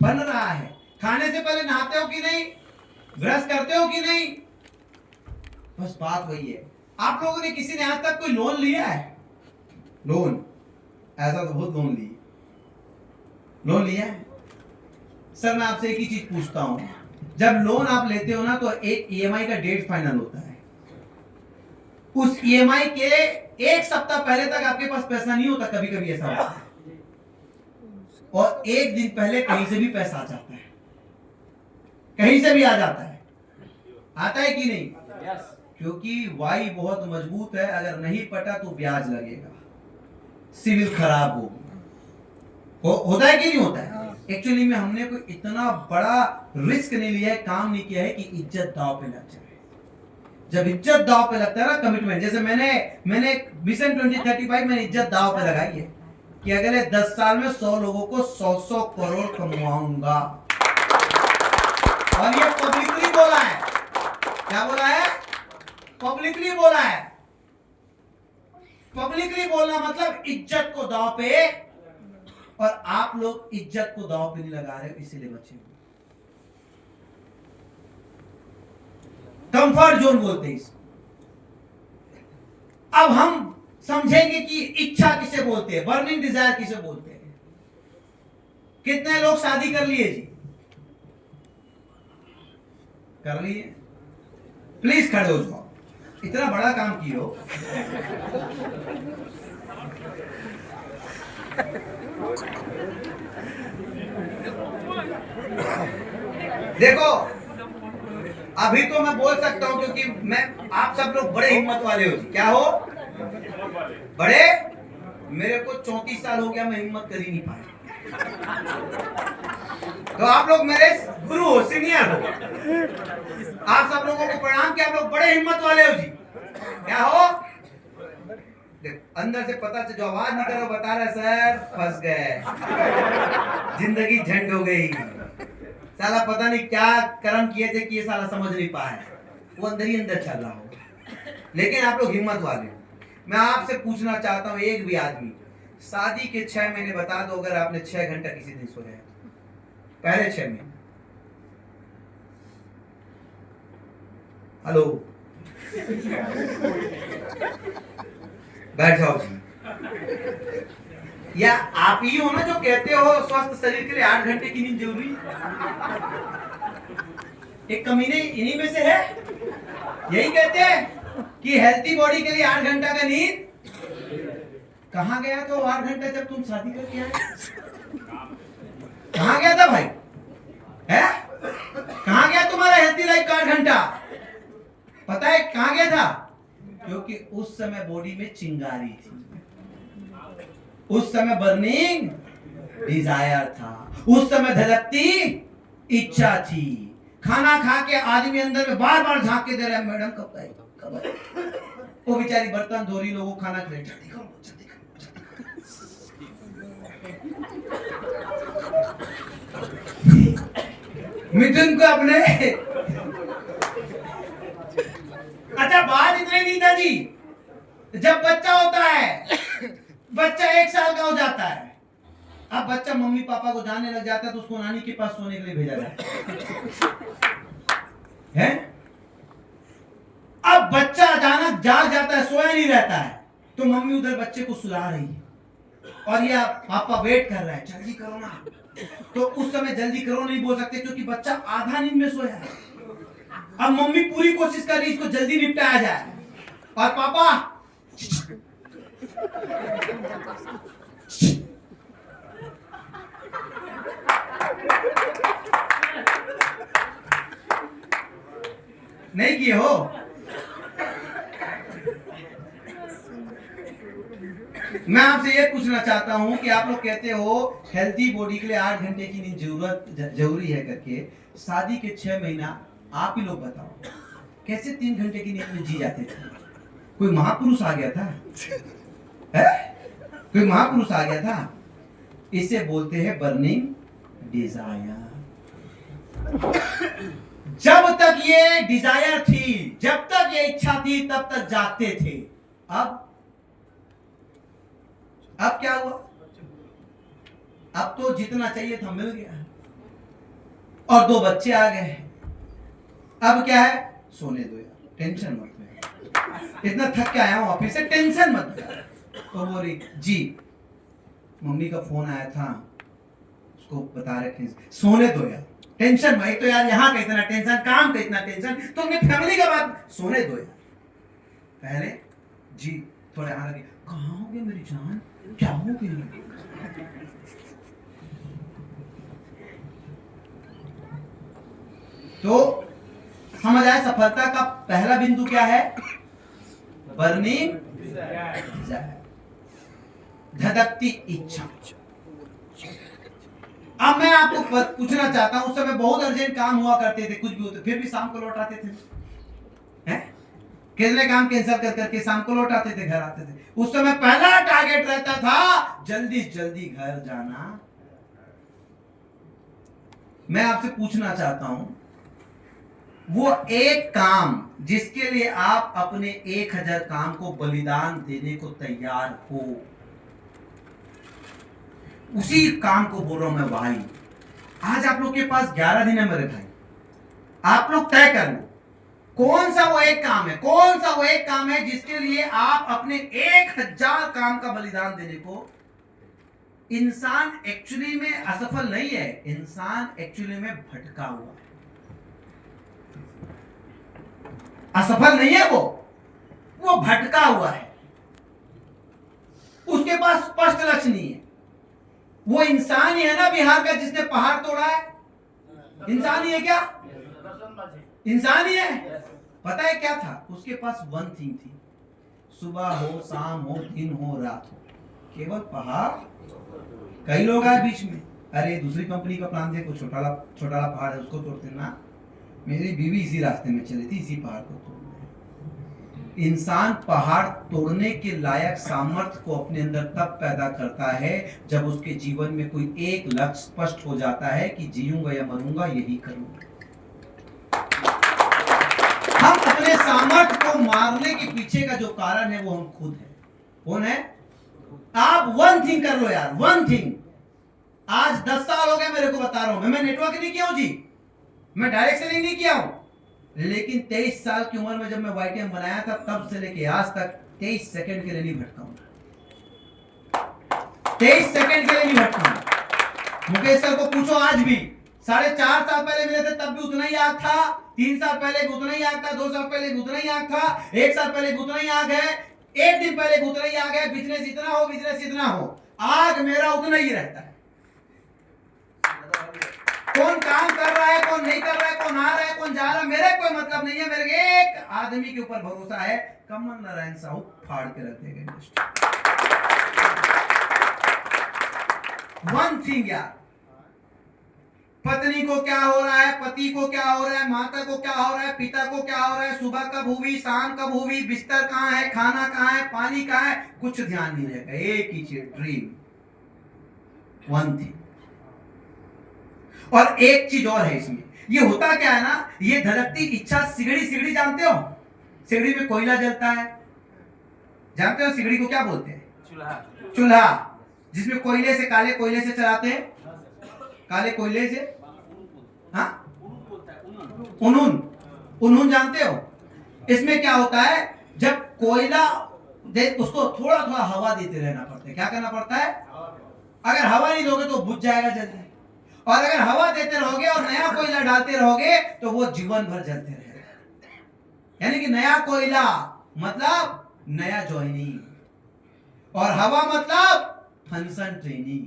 Speaker 1: बन रहा है। खाने से पहले नहाते हो कि नहीं? ब्रश करते हो कि नहीं? बस बात वही है। आप लोगों ने किसी ने आज तक कोई लोन लिया है? लोन, ऐसा तो बहुत लोन लिया है। सर मैं आपसे एक ही चीज पूछता हूं, जब लोन आप लेते हो ना तो एक ईएमआई का डेट फाइनल होता है। उस ईएमआई के एक सप्ताह पहले तक आपके पास पैसा नहीं होता, कभी कभी ऐसा होता है, और एक दिन पहले कहीं से भी पैसा आ जाता है, कहीं से भी आ जाता है। आता है कि नहीं? क्योंकि वाई बहुत मजबूत है, अगर नहीं पटा तो ब्याज लगेगा, सिविल खराब होगी। होता है कि नहीं होता है? एक्चुअली में हमने कोई इतना बड़ा रिस्क नहीं लिया है, काम नहीं किया है कि इज्जत दांव पे लग जाए। जब इज्जत दांव पे लगता है ना, कमिटमेंट, जैसे मैंने विजन 2035 में इज्जत दांव पे लगाई है कि अगले 10 साल में 100 लोगों को 100 करोड़ कमाऊंगा, और ये पब्लिकली बोला है। क्या बोला है? पब्लिकली बोला है। पब्लिकली बोलना मतलब इज्जत को दांव पे, और आप लोग इज्जत को दांव पे नहीं लगा रहे हो, इसीलिए बचे हो। कंफर्ट जोन बोलते हैं इसको। अब हम समझेंगे कि इच्छा किसे बोलते हैं, बर्निंग डिजायर किसे बोलते हैं। कितने लोग शादी कर लिए जी? कर लिए? प्लीज खड़े हो जाओ, इतना बड़ा काम किए हो। देखो अभी तो मैं बोल सकता हूं क्योंकि मैं, आप सब लोग बड़े हिम्मत वाले हो। क्या हो? बड़े। मेरे को 34 साल हो गया, मैं हिम्मत कर ही नहीं पाया। तो आप लोग मेरे गुरु हो, सीनियर हो। आप सब लोगों को प्रणाम कि आप लोग बड़े हिम्मत वाले हो जी। क्या हो? अंदर से पता चल, जो आवाज नहीं कर रहा बता रहा सर फंस गए, जिंदगी झंड हो गई, साला पता नहीं क्या कर्म किए थे कि ये साला समझ नहीं पाया, वो अंदर ही अंदर चल रहा हो। लेकिन आप लोग हिम्मत वाले हो। मैं आपसे पूछना चाहता हूं, एक भी आदमी शादी के 6 महीने बता दो अगर आपने 6 घंटा किसी दिन सोया है, पहले 6 महीने। हेलो, बैठ जाओ जी। या आप ही हो ना जो कहते हो स्वस्थ शरीर के लिए 8 घंटे की नींद जरूरी? एक कमीने इन्हीं में से है, यही कहते हैं कि हेल्थी बॉडी के लिए 8 घंटा का नींद। कहां गया था 8 घंटा जब तुम शादी करके आए? कहां गया था भाई? है? कहां गया तुम्हारा हेल्थी लाइफ का 8 घंटा? पता है कहां गया था? क्योंकि उस समय बॉडी में चिंगारी थी, उस समय बर्निंग डिजायर था, उस समय धड़कती इच्छा थी। खाना खा के आदमी अंदर में बार बार झांक के दे रहा है, मैडम कब आएगी, कब आएगी। वो बेचारी बर्तन धो रही, लोगों खाना खिला, जल्दी करो जल्दी करो। मिथुन को अपने अच्छा बात इतनी नहीं था जी। जब बच्चा होता है, बच्चा 1 साल का हो जाता है, अब बच्चा मम्मी पापा को जानने लग जाता है तो उसको नानी के पास सोने के लिए भेजा जाता है। अब बच्चा अचानक जाग जाता है, सोया नहीं रहता है, तो मम्मी उधर बच्चे को सुला रही है और ये पापा वेट कर रहा है, जल्दी करो ना। तो उस समय जल्दी करो नहीं बोल सकते क्योंकि बच्चा आधा नींद में सोया है। अब मम्मी पूरी कोशिश कर रही है इसको जल्दी निपटाया जाए, और पापा नहीं किए हो। मैं आपसे ये पूछना चाहता हूं कि आप लोग कहते हो हेल्थी बॉडी के लिए 8 घंटे की नींद जरूरी है करके, शादी के 6 महीना आप ही लोग बताओ कैसे 3 घंटे की नींद में जी जाते थे? कोई महापुरुष आ गया था? है? कोई महापुरुष आ गया था? इसे बोलते हैं बर्निंग डिजायर। जब तक ये डिजायर थी, जब तक ये इच्छा थी, तब तक जागते थे। अब क्या हुआ? अब तो जितना चाहिए था मिल गया और 2 बच्चे आ गए। अब क्या है? सोने दो यार, टेंशन मत ले, इतना थक के आया हूं ऑफिस से, टेंशन मत ले। तो बोली जी मम्मी का फोन आया था, उसको बता रखे, सोने दो यार, टेंशन भाई, तो यार यहाँ का इतना टेंशन, काम का इतना टेंशन, तो अपनी फैमिली का बात, सोने दो यार। पहले जी थोड़ा यहाँ लगे, कहाँ हो गए मेरी जान, क्या हो गया? तो समझ आया सफलता का पहला बिंदु क्या है? बर्निंग डिजायर, धधकती इच्छा। अब मैं आपको पूछना चाहता हूं, उस समय बहुत अर्जेंट काम हुआ करते थे, कुछ भी होते, फिर भी शाम को लौट आते थे, हैं? कितने काम कैंसिल कर करके शाम को लौट आते थे, घर आते थे। उस समय पहला टारगेट रहता था जल्दी जल्दी घर जाना। मैं आपसे पूछना चाहता हूं, वो एक काम जिसके लिए आप अपने 1000 काम को बलिदान देने को तैयार हो, उसी काम को बोल रहा हूं मैं भाई। आज आप लोग के पास 11 दिन है मेरे भाई, आप लोग तय कर लो कौन सा वो एक काम है, कौन सा वो एक काम है जिसके लिए आप अपने 1000 काम का बलिदान देने को। इंसान एक्चुअली में असफल नहीं है, इंसान एक्चुअली में भटका हुआ है, असफल नहीं है, वो भटका हुआ है, उसके पास स्पष्ट लक्ष्य नहीं है। वो इंसान ही है ना बिहार का जिसने पहाड़ तोड़ा है? इंसान ही है क्या? इंसान ही है। पता है क्या था उसके पास? वन थिंग थी, सुबह हो, शाम हो, दिन हो, रात हो, केवल पहाड़। कई लोग आए बीच में, अरे दूसरी कंपनी का प्लान देखो, छोटा पहाड़ है उसको तोड़ते ना। मेरी बीवी इसी रास्ते में चली थी, इसी पहाड़ को तोड़ने। इंसान पहाड़ तोड़ने के लायक सामर्थ्य को अपने अंदर तब पैदा करता है जब उसके जीवन में कोई एक लक्ष्य स्पष्ट हो जाता है कि जीऊंगा या मरूंगा, यही करूंगा। हम अपने सामर्थ्य को मारने के पीछे का जो कारण है वो हम खुद हैं। कौन है? आप वन थिंग कर लो यार, वन थिंग। आज 10 साल हो गए मेरे को बता रहा हूं, मैं नेटवर्क नहीं किया हूं जी, मैं डायरेक्ट सेलिंग नहीं किया हूं, लेकिन 23 साल की उम्र में जब मैं YTM बनाया था तब से लेके आज तक 23 सेकंड के लिए नहीं भटका हूं, 23 सेकंड के लिए नहीं भटका हूं। मुकेश सर को पूछो, आज भी 4.5 साल पहले मिले थे तब भी उतना ही आग था, 3 साल पहले भी उतना ही आग था, 2 साल पहले भी उतना ही आग था, 1 साल पहले भी उतना ही आग है, 1 दिन पहले भी उतना ही आग है। बिजनेस इतना हो, आग मेरा उतना ही रहता है। कौन काम कर रहा है, कौन नहीं कर रहा है, कौन आ रहा है, कौन जा रहा है, मेरे कोई मतलब नहीं है। मेरे एक आदमी के ऊपर भरोसा है, कमल नारायण साहू फाड़ के रख देगा इंडस्ट्री। वन थिंग यार, पत्नी को क्या हो रहा है, पति को क्या हो रहा है, माता को क्या हो रहा है, पिता को क्या हो रहा है, सुबह कब हुई, शाम कब हुई, बिस्तर कहां है, खाना कहां है, पानी कहां है, कुछ ध्यान नहीं रहेगा। एक ही चीज, ड्रीम, वन थिंग। और एक चीज और है इसमें, ये होता क्या है ना, ये धड़कती इच्छा, सिगड़ी जानते हो? सिगड़ी में कोयला जलता है, जानते हो सिगड़ी को क्या बोलते हैं? चूल्हा, जिसमें कोयले से, काले कोयले से चलाते हैं, काले कोयले से, हाँ, उन्हून जानते हो? इसमें क्या होता है, जब कोयला उसको थोड़ा थोड़ा हवा देते रहना पड़ता है। क्या करना पड़ता है? अगर हवा नहीं दोगे तो बुझ जाएगा जल्दी, और अगर हवा देते रहोगे और नया कोयला डालते रहोगे तो वो जीवन भर जलते रहेगा। यानी कि नया कोयला मतलब नया ज्वाइनिंग, और हवा मतलब फंक्शन ट्रेनिंग।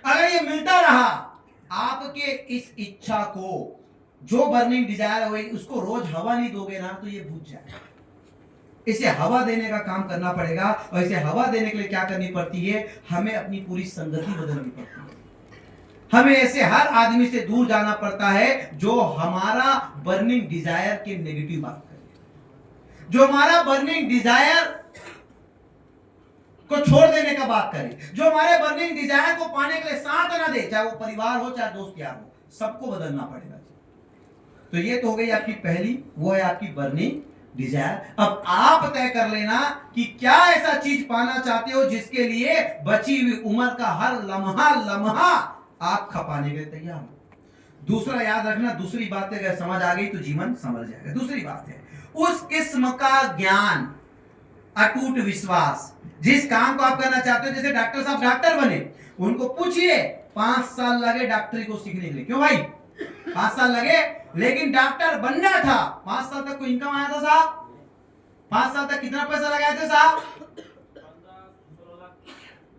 Speaker 1: अगर ये मिलता रहा आपके इस इच्छा को, जो बर्निंग डिजायर है उसको रोज हवा नहीं दोगे ना तो ये बुझ जाएगा। इसे हवा देने का काम करना पड़ेगा, और इसे हवा देने के लिए क्या करनी पड़ती है? हमें अपनी पूरी संगति बदलनी पड़ती है। हमें ऐसे हर आदमी से दूर जाना पड़ता है जो हमारा बर्निंग डिजायर के नेगेटिव बात करे, जो हमारा बर्निंग डिजायर को छोड़ देने का बात करे, जो हमारे बर्निंग डिजायर को पाने के लिए साथ ना दे, चाहे वो परिवार हो चाहे दोस्त यार हो, सबको बदलना पड़ेगा। तो ये तो हो गई आपकी पहली, वो है आपकी बर्निंग डिजायर। अब आप तय कर लेना कि क्या ऐसा चीज पाना चाहते हो जिसके लिए बची हुई उम्र का हर लम्हा लम्हा आप खपाने के लिए तैयार हो। दूसरा याद रखना, दूसरी बात अगर समझ आ गई तो जीवन समझ जाएगा। दूसरी बात है उस किस्म का ज्ञान, अटूट विश्वास। जिस काम को आप करना चाहते हो, जैसे डॉक्टर साहब डॉक्टर बने, उनको पूछिए 5 साल लगे डॉक्टरी को सीखने के लिए, क्यों भाई 5 साल लगे, लेकिन डॉक्टर बनना था। 5 साल तक कोई इनकम आया था साहब? 5 साल तक कितना पैसा लगाए थे साहब?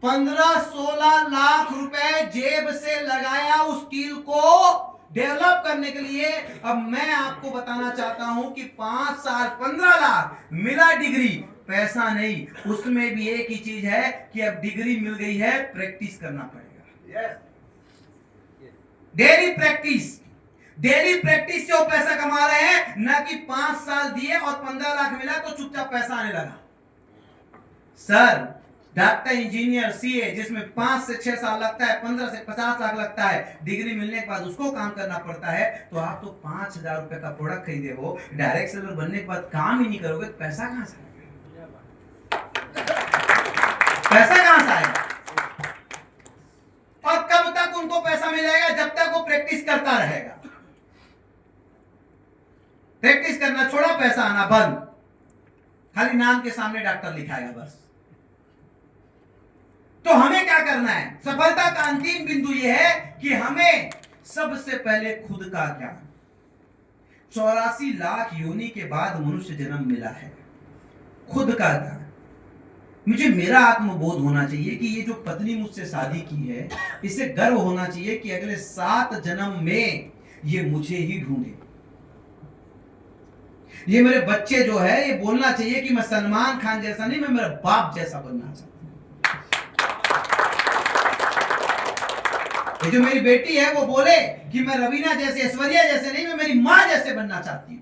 Speaker 1: 15-16 लाख रुपए जेब से लगाया उस स्किल को डेवलप करने के लिए। अब मैं आपको बताना चाहता हूं कि 5 साल 15 लाख मिला डिग्री, पैसा नहीं, उसमें भी एक ही चीज है कि अब डिग्री मिल गई है, प्रैक्टिस करना पड़ेगा। डेली प्रैक्टिस, डेली प्रैक्टिस से वो पैसा कमा रहे हैं, ना कि 5 साल दिए और 15 लाख मिला तो चुपचाप पैसा आने लगा। सर डॉक्टर, इंजीनियर, सीए जिसमें 5 से 6 साल लगता है, 15 से 50 लाख लगता है, डिग्री मिलने के बाद उसको काम करना पड़ता है। तो आप तो 5,000 रुपए का प्रोडक्ट खरीदे हो, डायरेक्ट सेलर बनने के बाद काम ही नहीं करोगे तो पैसा कहां से आएगा? पैसा कहां से आएगा? और कब तक उनको पैसा मिलेगा? जब तक वो प्रैक्टिस करता रहेगा। प्रैक्टिस करना छोड़ा, पैसा आना बंद, खाली नाम के सामने डॉक्टर लिखाएगा बस। तो हमें क्या करना है? सफलता का अंतिम बिंदु यह है कि हमें सबसे पहले खुद का ज्ञान। 84 लाख योनि के बाद मनुष्य जन्म मिला है। खुद का ज्ञान, मुझे मेरा आत्मबोध होना चाहिए कि ये जो पत्नी मुझसे शादी की है, इसे गर्व होना चाहिए कि अगले 7 जन्म में ये मुझे ही ढूंढे। ये मेरे बच्चे जो है, ये बोलना चाहिए कि मैं सलमान खान जैसा नहीं, मैं मेरा बाप जैसा बनना चाहता हूं। ये जो मेरी बेटी है वो बोले कि मैं रवीना जैसे, ऐश्वर्या जैसे नहीं, मैं मेरी मां जैसे बनना चाहती हूं।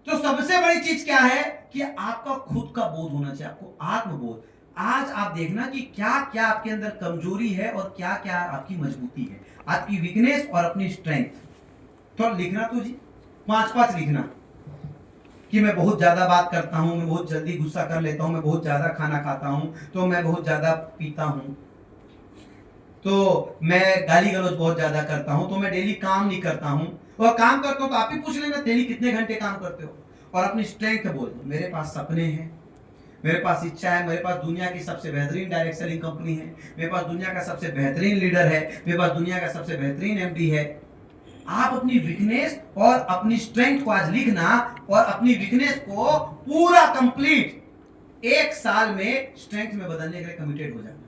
Speaker 1: तो सबसे बड़ी चीज क्या है कि आपका खुद का बोध होना चाहिए, आपको आत्मबोध। आज आप देखना कि क्या क्या आपके अंदर कमजोरी है और क्या क्या आपकी मजबूती है, आपकी वीकनेस और अपनी स्ट्रेंथ। तो लिखना तो जी 5-5 लिखना कि मैं बहुत ज्यादा बात करता हूं, मैं बहुत जल्दी गुस्सा कर लेता हूं, मैं बहुत ज्यादा खाना खाता हूं, तो मैं बहुत ज्यादा पीता हूं, तो मैं गाली गलौज बहुत ज्यादा करता हूं, तो मैं डेली काम नहीं करता हूं, और काम करता हूं तो आप ही पूछ लेना डेली कितने घंटे काम करते हो। और अपनी स्ट्रेंथ बोल दो, मेरे पास सपने हैं, मेरे पास इच्छा है, मेरे पास दुनिया की सबसे बेहतरीन डायरेक्ट सेलिंग कंपनी है, मेरे पास दुनिया का सबसे बेहतरीन लीडर है, मेरे पास दुनिया का सबसे बेहतरीन एमडी है। आप अपनी वीकनेस और अपनी स्ट्रेंथ को आज लिखना, और अपनी वीकनेस को पूरा कंप्लीट 1 साल में स्ट्रेंथ में बदलने के लिए कमिटेड हो जाना।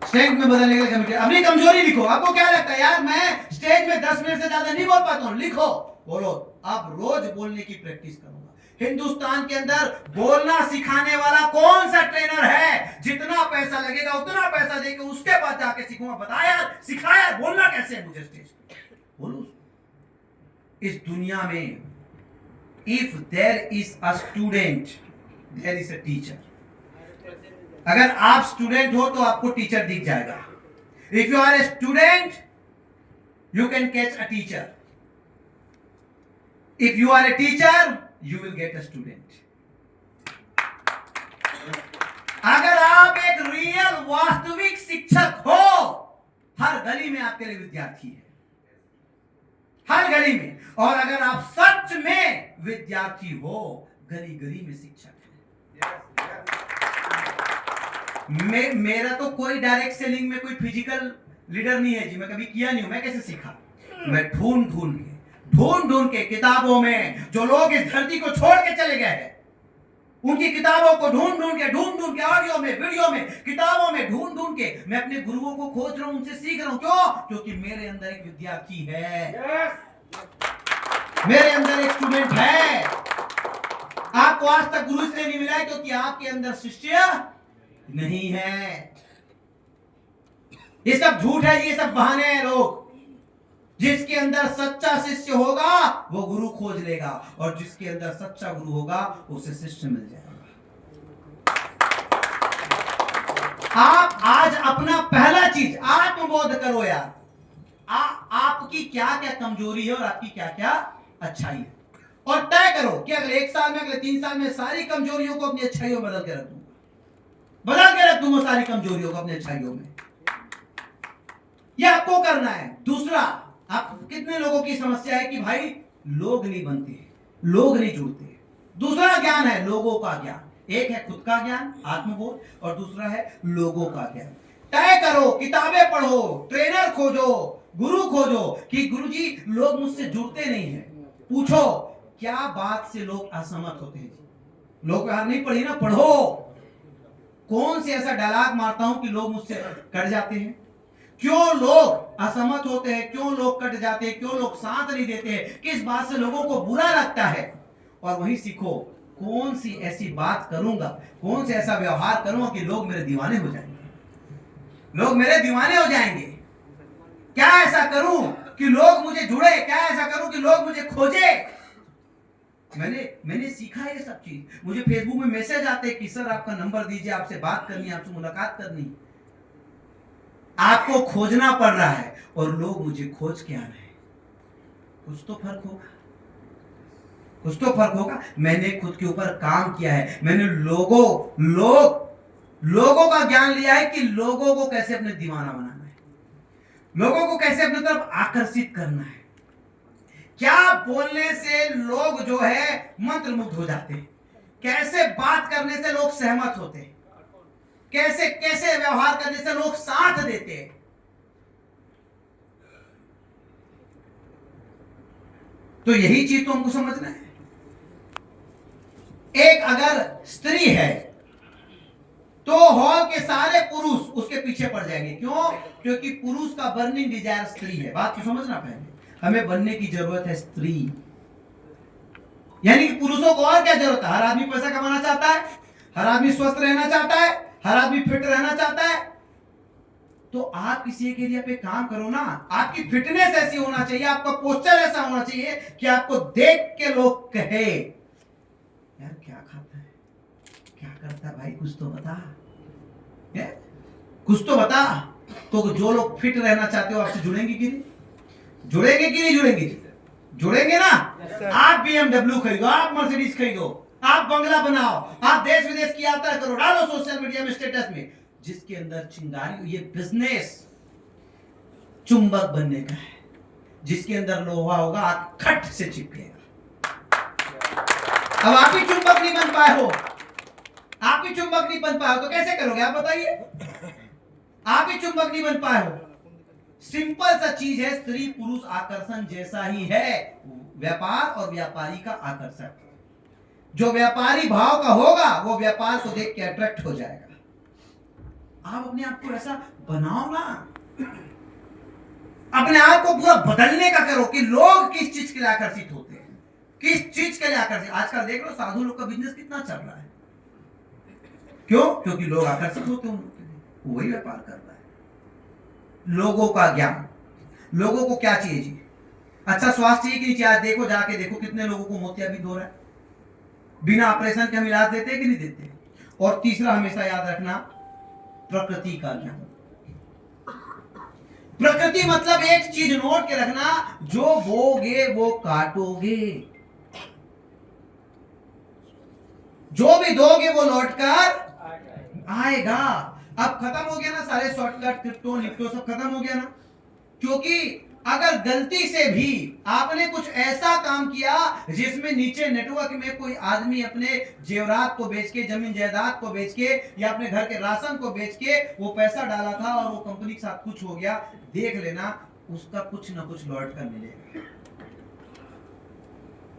Speaker 1: स्ट्रेंथ में बदलने के लिए कमिटेड। अपनी कमजोरी लिखो। आपको क्या लगता है यार मैं स्टेज में 10 मिनट से ज्यादा नहीं बोल पाता हूं, लिखो, बोलो। अब रोज बोलने की प्रैक्टिस करूंगा। हिंदुस्तान के अंदर बोलना सिखाने वाला कौन सा ट्रेनर है? जितना पैसा लगेगा उतना पैसा देके उसके बाद जाके सीखूंगा। बताया, सिखाया, बोलना कैसे है मुझे स्टेज पे, बोलो। इस दुनिया में if there is a student there is a teacher. अगर आप स्टूडेंट हो तो आपको टीचर दिख जाएगा। If you are a student you can catch a teacher. If you are a teacher you will get a student. अगर आप एक रियल वास्तविक शिक्षक हो, हर गली में आपके लिए विद्यार्थी है, हर गली में। और अगर आप सच में विद्यार्थी हो, गली गली में शिक्षक है। मेरा तो कोई डायरेक्ट सेलिंग में कोई फिजिकल लीडर नहीं है जी, मैं कभी किया नहीं हूं। मैं कैसे सीखा? मैं ढूंढ के किताबों में जो लोग इस धरती को छोड़ के चले गए हैं, उनकी किताबों को ढूंढ के ऑडियो में, वीडियो में, किताबों में ढूंढ के मैं अपने गुरुओं को खोज रहा हूं, उनसे सीख रहा हूं। क्यों? क्योंकि मेरे अंदर एक विद्यार्थी है, मेरे अंदर एक स्टूडेंट है। आपको आज तक गुरु इसलिए नहीं मिला है क्योंकि आपके अंदर शिष्य नहीं है। ये सब झूठ है, ये सब बहाने हैं लोग। जिसके अंदर सच्चा शिष्य होगा वो गुरु खोज लेगा, और जिसके अंदर सच्चा गुरु होगा उसे शिष्य मिल जाएगा। आप आज अपना पहला चीज आत्मबोध करो यार, आपकी क्या क्या कमजोरी है और आपकी क्या क्या अच्छाई है, और तय करो कि अगले 1 साल में, अगले 3 साल में सारी कमजोरियों को अपनी अच्छाइयों में बदल के रख दूंगा, बदल के रख दूंगा सारी कमजोरियों को अपनी अच्छाइयों में। यह आपको करना है। दूसरा, आप कितने लोगों की समस्या है कि भाई लोग नहीं बनते, लोग नहीं जुड़ते। दूसरा ज्ञान है लोगों का ज्ञान। एक है खुद का ज्ञान, आत्मबोध, और दूसरा है लोगों का ज्ञान। तय करो, किताबें पढ़ो, ट्रेनर खोजो, गुरु खोजो कि गुरुजी लोग मुझसे जुड़ते नहीं है। पूछो क्या बात से लोग असहमत होते हैं। लोग यार नहीं पढ़ी ना, पढ़ो। कौन से ऐसा डायलॉग मारता हूं कि लोग मुझसे कट जाते हैं, क्यों लोग असहमत होते हैं, क्यों लोग कट जाते हैं, क्यों लोग साथ नहीं देते हैं, किस बात से लोगों को बुरा लगता है, और वही सीखो कौन सी ऐसी बात करूंगा, कौन से ऐसा व्यवहार करूंगा कि लोग मेरे दीवाने हो जाएंगे, लोग मेरे दीवाने हो जाएंगे। क्या ऐसा करूं कि लोग मुझे जुड़े, क्या ऐसा करूं कि लोग मुझे खोजे। मैंने सीखा ये सब चीज। मुझे फेसबुक में मैसेज आते हैं कि सर आपका नंबर दीजिए, आपसे बात करनी है, आपसे मुलाकात करनी है। आपको खोजना पड़ रहा है और लोग मुझे खोज के आ रहे हैं। कुछ तो फर्क होगा, कुछ तो फर्क होगा। मैंने खुद के ऊपर काम किया है, मैंने लोगों का ज्ञान लिया है कि लोगों को कैसे अपने दीवाना बनाना है, लोगों को कैसे अपनी तरफ आकर्षित करना है, क्या बोलने से लोग जो है मंत्रमुग्ध हो जाते हैं, कैसे बात करने से लोग सहमत होते हैं, कैसे कैसे व्यवहार करने से लोग साथ देते हैं। तो यही चीज तो हमको समझना है। एक अगर स्त्री है तो हॉल के सारे पुरुष उसके पीछे पड़ जाएंगे। क्यों? क्योंकि पुरुष का बर्निंग डिजायर स्त्री है। बात को समझना पहले, हमें बनने की जरूरत है स्त्री। यानी कि पुरुषों को और क्या जरूरत है? हर आदमी पैसा कमाना चाहता है, हर आदमी स्वस्थ रहना चाहता है, हर आदमी फिट रहना चाहता है। तो आप किसी एक एरिया पे काम करो ना, आपकी फिटनेस ऐसी होना चाहिए, आपका पोस्चर ऐसा होना चाहिए कि आपको देख के लोग कहे यार क्या खाता है, क्या करता है भाई, कुछ तो बता, कुछ तो बता। तो जो लोग फिट रहना चाहते हो आपसे जुड़ेंगे कि नहीं? जुड़ेंगे कि नहीं जुड़ेंगे? जुड़ेंगे ना। आप BMW खरीदो, आप मर्सिडीज खरीदो, आप बंगला बनाओ, आप देश विदेश की यात्रा करो, डालो सोशल मीडिया में स्टेटस में, जिसके अंदर चिंगारी। ये बिजनेस चुंबक बनने का है, जिसके अंदर लोहा होगा आप खट से चिपकेगा। अब आप ही चुंबक नहीं बन पाए हो, आप ही चुंबक नहीं बन पाए हो तो कैसे करोगे आप बताइए? आप ही चुंबक नहीं बन पाए हो। सिंपल सा चीज है, स्त्री पुरुष आकर्षण जैसा ही है, व्यापार और व्यापारी का आकर्षण। जो व्यापारी भाव का होगा वो व्यापार को देख के अट्रैक्ट हो जाएगा। आप अपने आप को ऐसा बनाओ ना, अपने आप को पूरा बदलने का करो कि लोग किस चीज के लिए आकर्षित होते हैं, किस चीज के लिए आकर्षित। आजकल देख लो साधु लोग का बिजनेस कितना चल रहा है। क्यों? क्योंकि लोग आकर्षित होते हैं, वही व्यापार कर रहा है। लोगों का ज्ञान, लोगों को क्या चाहिए जी? अच्छा स्वास्थ्य चाहिए कि नहीं चाहिए? देखो, जाके देखो कितने लोगों को मोतियाबिंद हो रहा है। बिना ऑपरेशन के हम इलाज देते हैं कि नहीं देते? और तीसरा हमेशा याद रखना, प्रकृति का ज्ञान। प्रकृति मतलब एक चीज नोट के रखना, जो बोगे वो काटोगे, जो भी दोगे वो लौटकर आएगा। अब खत्म हो गया ना सारे शॉर्टकट, क्रिप्टो निफ्टो सब खत्म हो गया ना। क्योंकि अगर गलती से भी आपने कुछ ऐसा काम किया जिसमें नीचे नेटवर्क में कोई आदमी अपने जेवरात को बेच के, जमीन जायदाद को बेच के, या अपने घर के राशन को बेच के वो पैसा डाला था और वो कंपनी के साथ कुछ हो गया, देख लेना उसका कुछ ना कुछ लौट कर मिलेगा।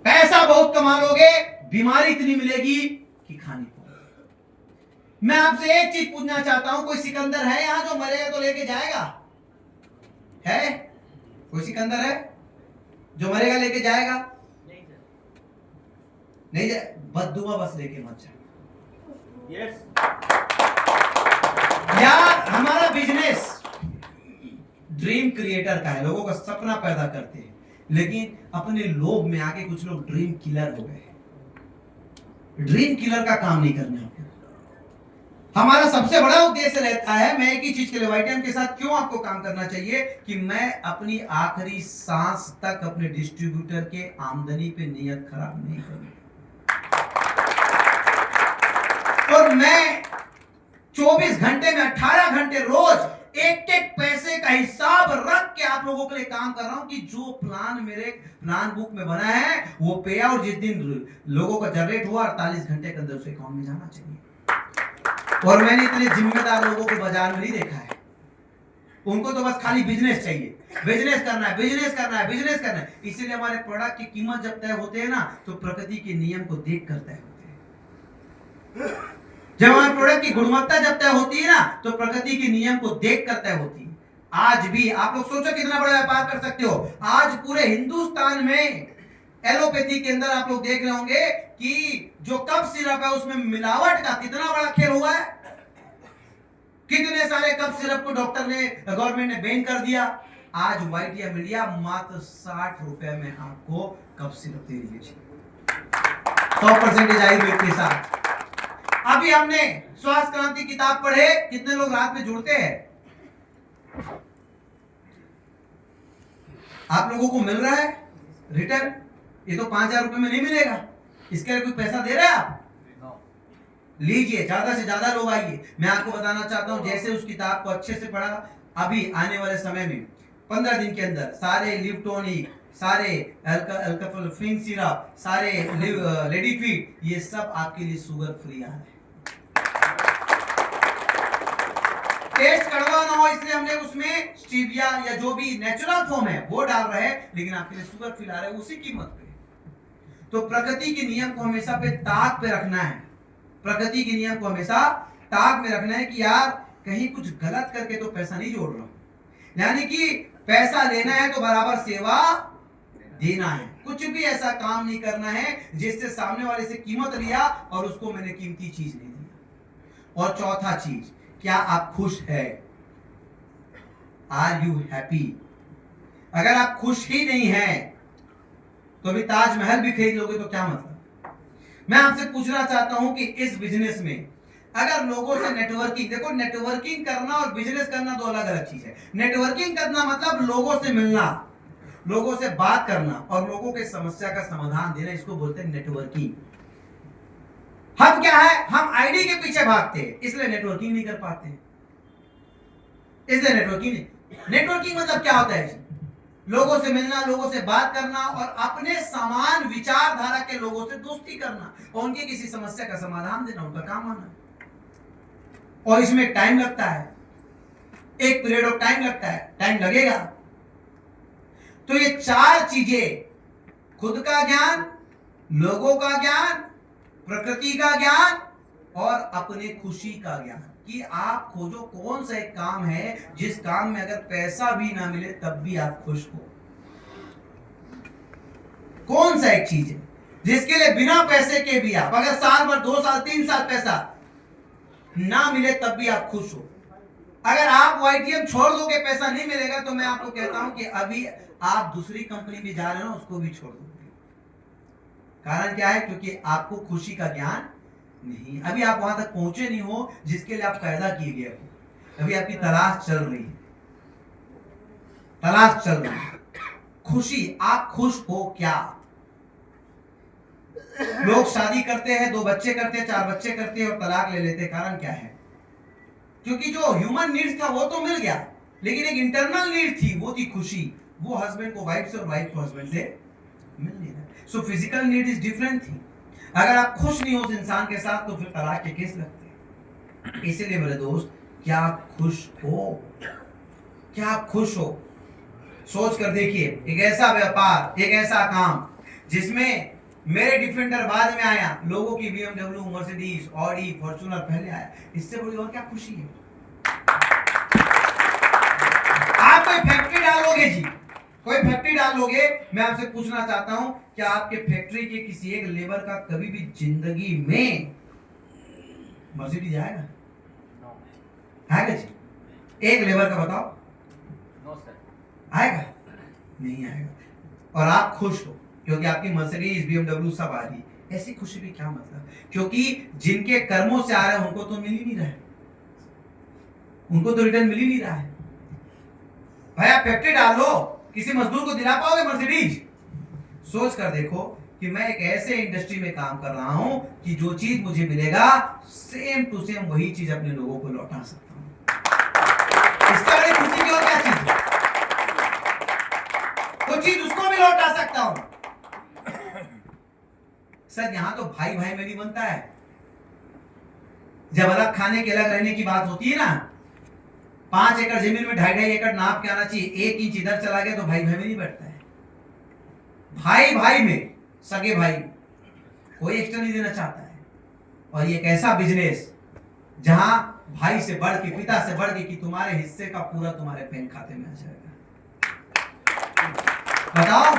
Speaker 1: पैसा बहुत कमा लोगे, बीमारी इतनी मिलेगी कि खानी पड़ेगी। मैं आपसे एक चीज पूछना चाहता हूं, कोई सिकंदर है यहां जो मरेगा तो लेके जाएगा? है कोई सिकंदर है जो मरेगा लेके जाएगा? नहीं जाए, बद्दुआ बस लेके मत जाए।
Speaker 2: यस।
Speaker 1: यार हमारा बिजनेस ड्रीम क्रिएटर का है, लोगों का सपना पैदा करते हैं, लेकिन अपने लोभ में आके कुछ लोग ड्रीम किलर हो गए। ड्रीम किलर का काम नहीं करना है। हमारा सबसे बड़ा उद्देश्य रहता है, मैं एक ही चीज के लिए वाईटीएम के साथ क्यों आपको काम करना चाहिए, कि मैं अपनी आखिरी सांस तक अपने डिस्ट्रीब्यूटर के आमदनी पे नियत खराब नहीं करूंगा। और मैं 24 घंटे में 18 घंटे रोज एक एक पैसे का हिसाब रख के आप लोगों के लिए काम कर रहा हूं, कि जो प्लान मेरे प्लान बुक में बना है वो पे आउट जिस दिन लोगों का जनरेट हुआ 48 घंटे के अंदर उस अकाउंट में जाना चाहिए। और मैंने इतने जिम्मेदार लोगों को बाजार में नहीं देखा है। उनको तो बस खाली बिजनेस चाहिए, बिजनेस करना है, बिजनेस करना है, बिजनेस करना है। इसीलिए हमारे प्रोडक्ट की कीमत जब तय होते हैं ना, तो प्रकृति के नियम को देख कर तय होते हैं। जब हमारे प्रोडक्ट की गुणवत्ता जब तय होती है ना, तो प्रकृति के नियम को देख कर तय होती है। आज भी आप लोग सोचो कितना बड़ा व्यापार कर सकते हो। आज पूरे हिंदुस्तान में एलोपैथी के अंदर आप लोग देख रहे होंगे कि जो कफ सिरप है उसमें मिलावट का कितना बड़ा खेल हुआ है। कितने सारे कफ सिरप को डॉक्टर ने, गवर्नमेंट ने बैन कर दिया। आज वाईटीएम इंडिया मात्र 60 रुपए में आपको कफ सिरप दे रही है, 100% आयुर्वेद के साथ। अभी हमने स्वास्थ्य क्रांति किताब पढ़े, कितने लोग रात में जुड़ते हैं? आप लोगों को मिल रहा है रिटर्न? ये तो 5,000 रुपए में नहीं मिलेगा, इसके लिए कोई पैसा दे रहे हैं आप? लीजिए, ज्यादा से ज्यादा लोग आइए। मैं आपको बताना चाहता हूं, जैसे उस किताब को अच्छे से पढ़ा, अभी आने वाले समय में 15 दिन के अंदर सारे लिव टॉनिक, सारे अल्काफिन सिरप, सारे लेडी ट्वीट, ये सब आपके लिए शुगर फ्री आ रहे हैं। टेस्ट कड़वा ना हो इसलिए हमने उसमें स्टीविया या जो भी नेचुरल फॉर्म है वो डाल रहे हैं, लेकिन आपके लिए शुगर फ्री आ रहे हैं उसी कीमत पे। तो प्रकृति के नियम को हमेशा पे ताक पे रखना है। प्रकृति के नियम को हमेशा ताक में रखना है कि यार कहीं कुछ गलत करके तो पैसा नहीं जोड़ रहा हूं। यानी कि पैसा लेना है तो बराबर सेवा देना है। कुछ भी ऐसा काम नहीं करना है जिससे सामने वाले से कीमत लिया और उसको मैंने कीमती चीज नहीं दिया। और चौथा चीज, क्या आप खुश है? Are you happy? अगर आप खुश ही नहीं है तो अभी ताजमहल भी खरीद लोगे तो क्या मतलब? मैं आपसे पूछना चाहता हूं कि इस बिजनेस में अगर लोगों से नेटवर्किंग, देखो नेटवर्किंग करना और बिजनेस करना दो अलग अलग चीज है। नेटवर्किंग करना मतलब लोगों से मिलना, लोगों से बात करना और लोगों के समस्या का समाधान देना, इसको बोलते हैं नेटवर्किंग। हम क्या है, हम आईडी के पीछे भागते हैं, इसलिए नेटवर्किंग नहीं कर पाते। इसलिए नेटवर्किंग मतलब क्या होता है? लोगों से मिलना, लोगों से बात करना और अपने समान विचारधारा के लोगों से दोस्ती करना और उनकी किसी समस्या का समाधान देना, उनका काम आना। और इसमें टाइम लगता है, एक पीरियड ऑफ टाइम लगता है, टाइम लगेगा। तो ये चार चीजें, खुद का ज्ञान, लोगों का ज्ञान, प्रकृति का ज्ञान और अपने खुशी का ज्ञान, कि आप खोजो कौन सा एक काम है जिस काम में अगर पैसा भी ना मिले तब भी आप खुश हो। कौन सा एक चीज है जिसके लिए बिना पैसे के भी आप, अगर साल भर, 2 साल, 3 साल पैसा ना मिले तब भी आप खुश हो। अगर आप वाईटीएम छोड़ दोगे, पैसा नहीं मिलेगा, तो मैं आपको कहता हूं कि अभी आप दूसरी कंपनी में जा रहे हो, उसको भी छोड़ दोगे। कारण क्या है? क्योंकि आपको खुशी का ज्ञान नहीं, अभी आप वहां तक पहुंचे नहीं हो जिसके लिए आप पैदा किए गए हो। अभी आपकी तलाश चल रही है, तलाश चल रही है। खुशी, आप खुश हो क्या? लोग शादी करते हैं, 2 बच्चे करते हैं, 4 बच्चे करते हैं और तलाक ले लेते हैं। कारण क्या है? क्योंकि जो ह्यूमन नीड्स था वो तो मिल गया, लेकिन एक इंटरनल नीड थी, वो थी खुशी। वो हस्बैंड को वाइफ से और वाइफ को हस्बैंड से मिल नहीं रहा। So physical need is different थी। अगर आप खुश नहीं हो उस इंसान के साथ तो फिर तलाक के केस लगते हैं। इसीलिए मेरे दोस्त, क्या आप खुश हो? क्या आप खुश हो? सोच कर देखिए, एक ऐसा व्यापार, एक ऐसा काम जिसमें मेरे डिफेंडर बाद में आया, लोगों की BMW, मर्सिडीज, ऑडी, फॉर्च्यूनर पहले आया, इससे बड़ी और क्या खुशी है? आप कोई फैक्ट्री डालोगे जी, कोई फैक्ट्री डालोगे, मैं आपसे पूछना चाहता हूं, क्या आपके फैक्ट्री के किसी एक लेबर का कभी भी जिंदगी में मर्सिडीज आएगा? आएगा जी? एक लेबर का बताओ, आएगा? नहीं आएगा। और आप खुश हो क्योंकि आपकी मर्सिडीज, BMW सब आ रही है। ऐसी खुशी भी क्या मतलब? क्योंकि जिनके कर्मों से आ रहे हैं उनको तो मिल ही नहीं रहा है। उनको तो रिटर्न मिल ही नहीं रहा है। भाई आप फैक्ट्री डाल लो, किसी मजदूर को दिला पाओगे मर्सिडीज? सोच कर देखो कि मैं एक ऐसे इंडस्ट्री में काम कर रहा हूं कि जो चीज मुझे मिलेगा सेम टू सेम वही चीज अपने लोगों को लौटा सकता हूं। इससे बड़ी खुशी की और क्या चीज है? वो चीज उसको भी लौटा सकता हूं। सर यहां तो भाई भाई में नहीं बनता है। जब अलग खाने के अलग रहने की बात होती है ना, 5 एकड़ जमीन में 2.5 एकड़ नाप के आना चाहिए, 1 इंच इधर चला गया तो भाई भाई में नहीं बैठता है। भाई भाई में, सगे भाई में कोई एक्स्ट्रा नहीं देना चाहता है। और ये एक ऐसा बिजनेस जहां भाई से बढ़ के, पिता से बढ़ के कि तुम्हारे हिस्से का पूरा तुम्हारे बैंक खाते में आ जाएगा। बताओ,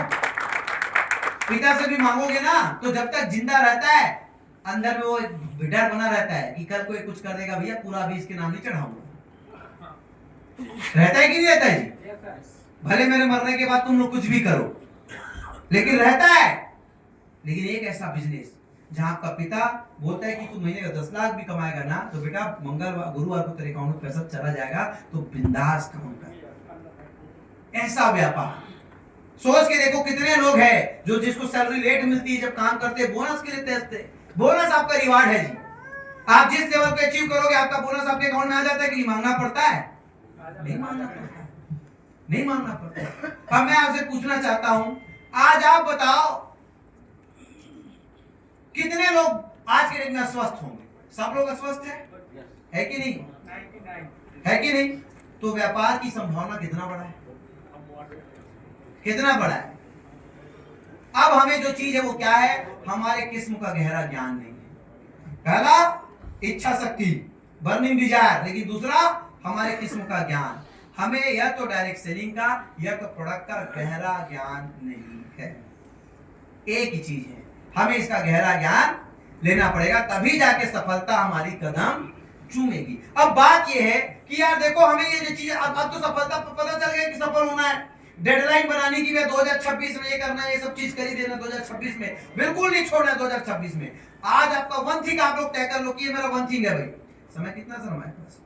Speaker 1: पिता से भी मांगोगे ना तो जब तक जिंदा रहता है अंदर में वो डर बना रहता है कि कल कोई कुछ कर देगा, भैया पूरा भी इसके नाम नहीं चढ़ाऊंगा। रहता है कि नहीं रहता है जी? भले मेरे मरने के बाद तुम लोग कुछ भी करो, लेकिन रहता है। लेकिन एक ऐसा बिजनेस जहां आपका पिता बोलता है कि तू महीने का 10 लाख भी कमाएगा ना तो बेटा मंगलवार गुरुवार को तेरे अकाउंट में पैसा चला जाएगा, तो बिंदास काम कर। ऐसा व्यापार सोच के देखो कितने लोग हैं जो जिसको सैलरी लेट मिलती है, जब काम करते बोनस के लिए तेजते। बोनस आपका रिवार्ड है जी। आप जिस लेवल पे अचीव करोगे आपका बोनस आपके अकाउंट में आ जाता है कि नहीं मांगना पड़ता है? नहीं मांगना पड़ता है, नहीं मांगना पड़ता है। अब मैं आपसे पूछना चाहता हूं, आज आप बताओ कितने लोग आज के दिन में अस्वस्थ होंगे? सब लोग अस्वस्थ है कि नहीं? है कि नहीं? तो व्यापार की संभावना कितना बड़ा है, कितना बड़ा है। अब हमें जो चीज है वो क्या है? हमारे किस्म का गहरा ज्ञान नहीं है। पहला इच्छा शक्ति, बर्निंग डिजायर, लेकिन दूसरा हमारे किस्म का ज्ञान। हमें या तो डायरेक्ट सेलिंग का या तो प्रोडक्ट का गहरा ज्ञान नहीं है। एक ही चीज है, हमें इसका गहरा ज्ञान लेना पड़ेगा, तभी जाके सफलता हमारी कदम चूमेगी। अब बात यह है कि यार देखो हमें ये जो चीज अब तो सफलता पता चल गया कि सफल होना है, डेडलाइन बनाने की है 2026 में ये करना है, ये सब चीज कर ही देना 2026 में, बिल्कुल नहीं छोड़ना है 2026 में। आज आपका वन थिंग आप लोग तय कर लो कि ये मेरा वन थिंग है। भाई समय कितना सर हमारे पास?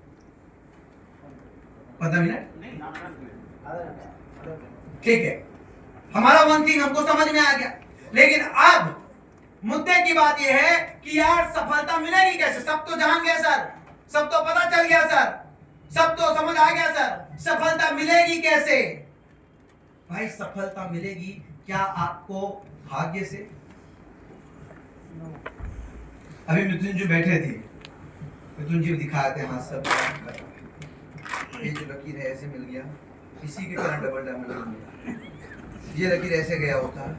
Speaker 1: 15 मिनट, ठीक है। हमारा वन थिंग हमको समझ में आ गया, लेकिन अब मुद्दे की बात यह है कि यार सफलता मिलेगी कैसे? सब तो जान गया सर, सब तो पता चल गया सर, सब तो समझ आ गया सर, सफलता मिलेगी कैसे? भाई सफलता मिलेगी क्या आपको भाग्य से? अभी मिथुन जी बैठे थे, मिथुन जी दिखाए थे हाथ सब, ये जो लकीर है ऐसे मिल गया, इसी के कारण डबल डायमंड मिला। ये लकीर ऐसे गया होता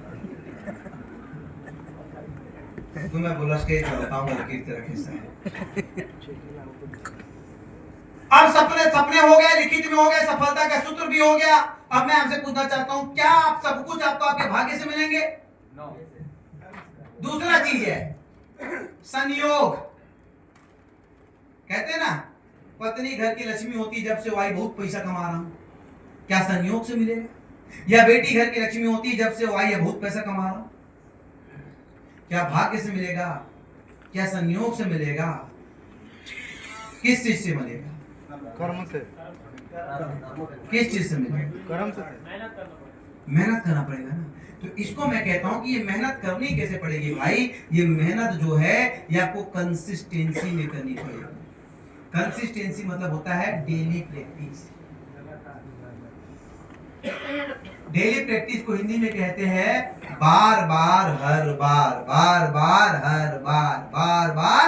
Speaker 1: तो मैं बोला स्टेज पे बताऊंगा लकीर तेरा कैसा है। अब सपने हो गए, लिखित में हो गए, सफलता का सूत्र भी हो गया। अब मैं आपसे पूछना चाहता हूं, क्या आप सब कुछ आपको आपके भाग्य से मिलेंगे? दूसरा चीज है संयोग। कहते हैं ना पत्नी घर की लक्ष्मी होती जब से भाई बहुत पैसा कमा रहा हूं, क्या संयोग से मिलेगा? या बेटी घर की लक्ष्मी होती जब से भाई बहुत पैसा कमा रहा हूं, क्या भाग्य से मिलेगा? क्या संयोग से मिलेगा? किस चीज से मिलेगा?
Speaker 2: कर्म से।
Speaker 1: किस चीज से मिलेगा?
Speaker 2: कर्म से।
Speaker 1: मेहनत करना पड़ेगा ना। तो इसको मैं कहता हूं कि ये मेहनत करनी कैसे पड़ेगी भाई? ये मेहनत जो है ये आपको कंसिस्टेंसी में करनी पड़ेगी। कंसिस्टेंसी मतलब होता है डेली प्रैक्टिस। डेली प्रैक्टिस को हिंदी में कहते हैं बार बार हर बार, बार बार हर बार, बार बार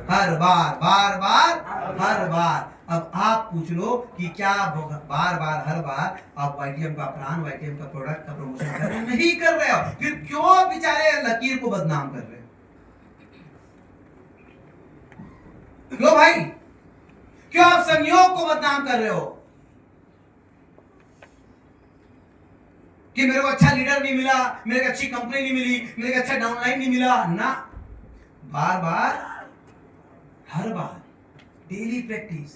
Speaker 1: हर बार, बार बार हर बार। अब आप पूछ लो कि क्या बार बार हर बार आप वाईटीएम का ब्रांड, वाईटीएम का प्रोडक्ट का प्रमोशन कर रहे हो? नहीं कर रहे हो, फिर क्यों बेचारे लकीर को बदनाम कर रहे हो? क्यों भाई, क्यों आप संयोग को बदनाम कर रहे हो कि मेरे को अच्छा लीडर नहीं मिला, मेरे को अच्छी कंपनी नहीं मिली, मेरे को अच्छा डाउनलाइन नहीं मिला ना। बार बार हर बार डेली प्रैक्टिस,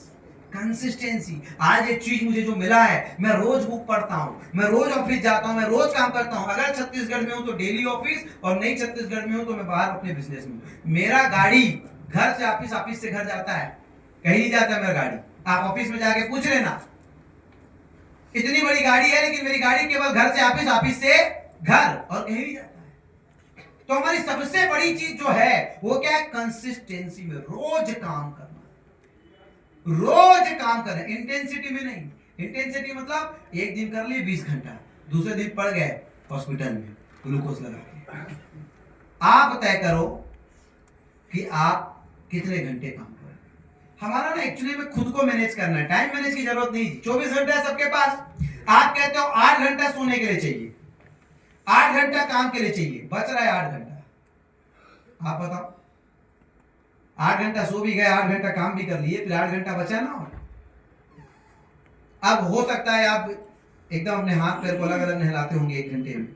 Speaker 1: कंसिस्टेंसी। आज एक चीज मुझे जो मिला है, मैं रोज बुक पढ़ता हूं, मैं रोज ऑफिस जाता हूं, मैं रोज काम करता हूं। अगर छत्तीसगढ़ में हूं तो डेली ऑफिस, और नहीं छत्तीसगढ़ में हूं तो मैं बाहर अपने बिजनेस में। मेरा गाड़ी घर से ऑफिस, ऑफिस से घर जाता है, कहीं नहीं जाता मेरा गाड़ी। आप ऑफिस में जाके पूछ लेना, इतनी बड़ी गाड़ी है लेकिन मेरी गाड़ी केवल घर से ऑफिस, ऑफिस से घर और कहीं भी जाता है। तो हमारी सबसे बड़ी चीज जो है वो क्या है? कंसिस्टेंसी में रोज काम करना, रोज काम करना, इंटेंसिटी में नहीं। इंटेंसिटी मतलब एक दिन कर लिए 20 घंटा, दूसरे दिन पड़ गए हॉस्पिटल में ग्लूकोज लगा के। आप तय करो कि आप कितने घंटे काम करें। हमारा ना एक्चुअली में खुद को मैनेज करना है, टाइम मैनेज की जरूरत नहीं। 24 घंटा है सबके पास। आप कहते हो 8 घंटा सोने के लिए चाहिए, 8 घंटा काम के लिए चाहिए, बच रहा है 8 घंटा। आप बताओ, 8 घंटा सो भी गए, 8 घंटा काम भी कर लिए, फिर 8 घंटा बचा ना। अब हो सकता है आप एकदम अपने हाथ पैर को अलग अलग नहलाते होंगे 1 घंटे में,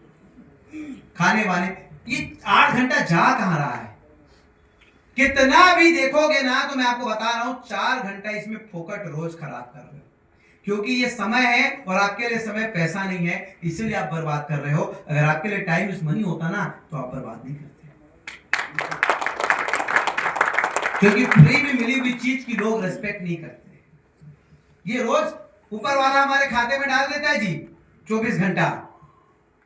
Speaker 1: खाने वाने, ये 8 घंटा जा कहां रहा है? कितना भी देखोगे ना तो मैं आपको बता रहा हूं 4 घंटा इसमें फोकट रोज खराब कर रहे हो, क्योंकि ये समय है और आपके लिए समय पैसा नहीं है, इसलिए आप बर्बाद कर रहे हो। अगर आपके लिए टाइम इस मनी होता ना तो आप बर्बाद नहीं करते, क्योंकि फ्री में मिली हुई चीज की लोग रेस्पेक्ट नहीं करते। ये रोज ऊपर वाला हमारे खाते में डाल देता है जी 24 घंटा,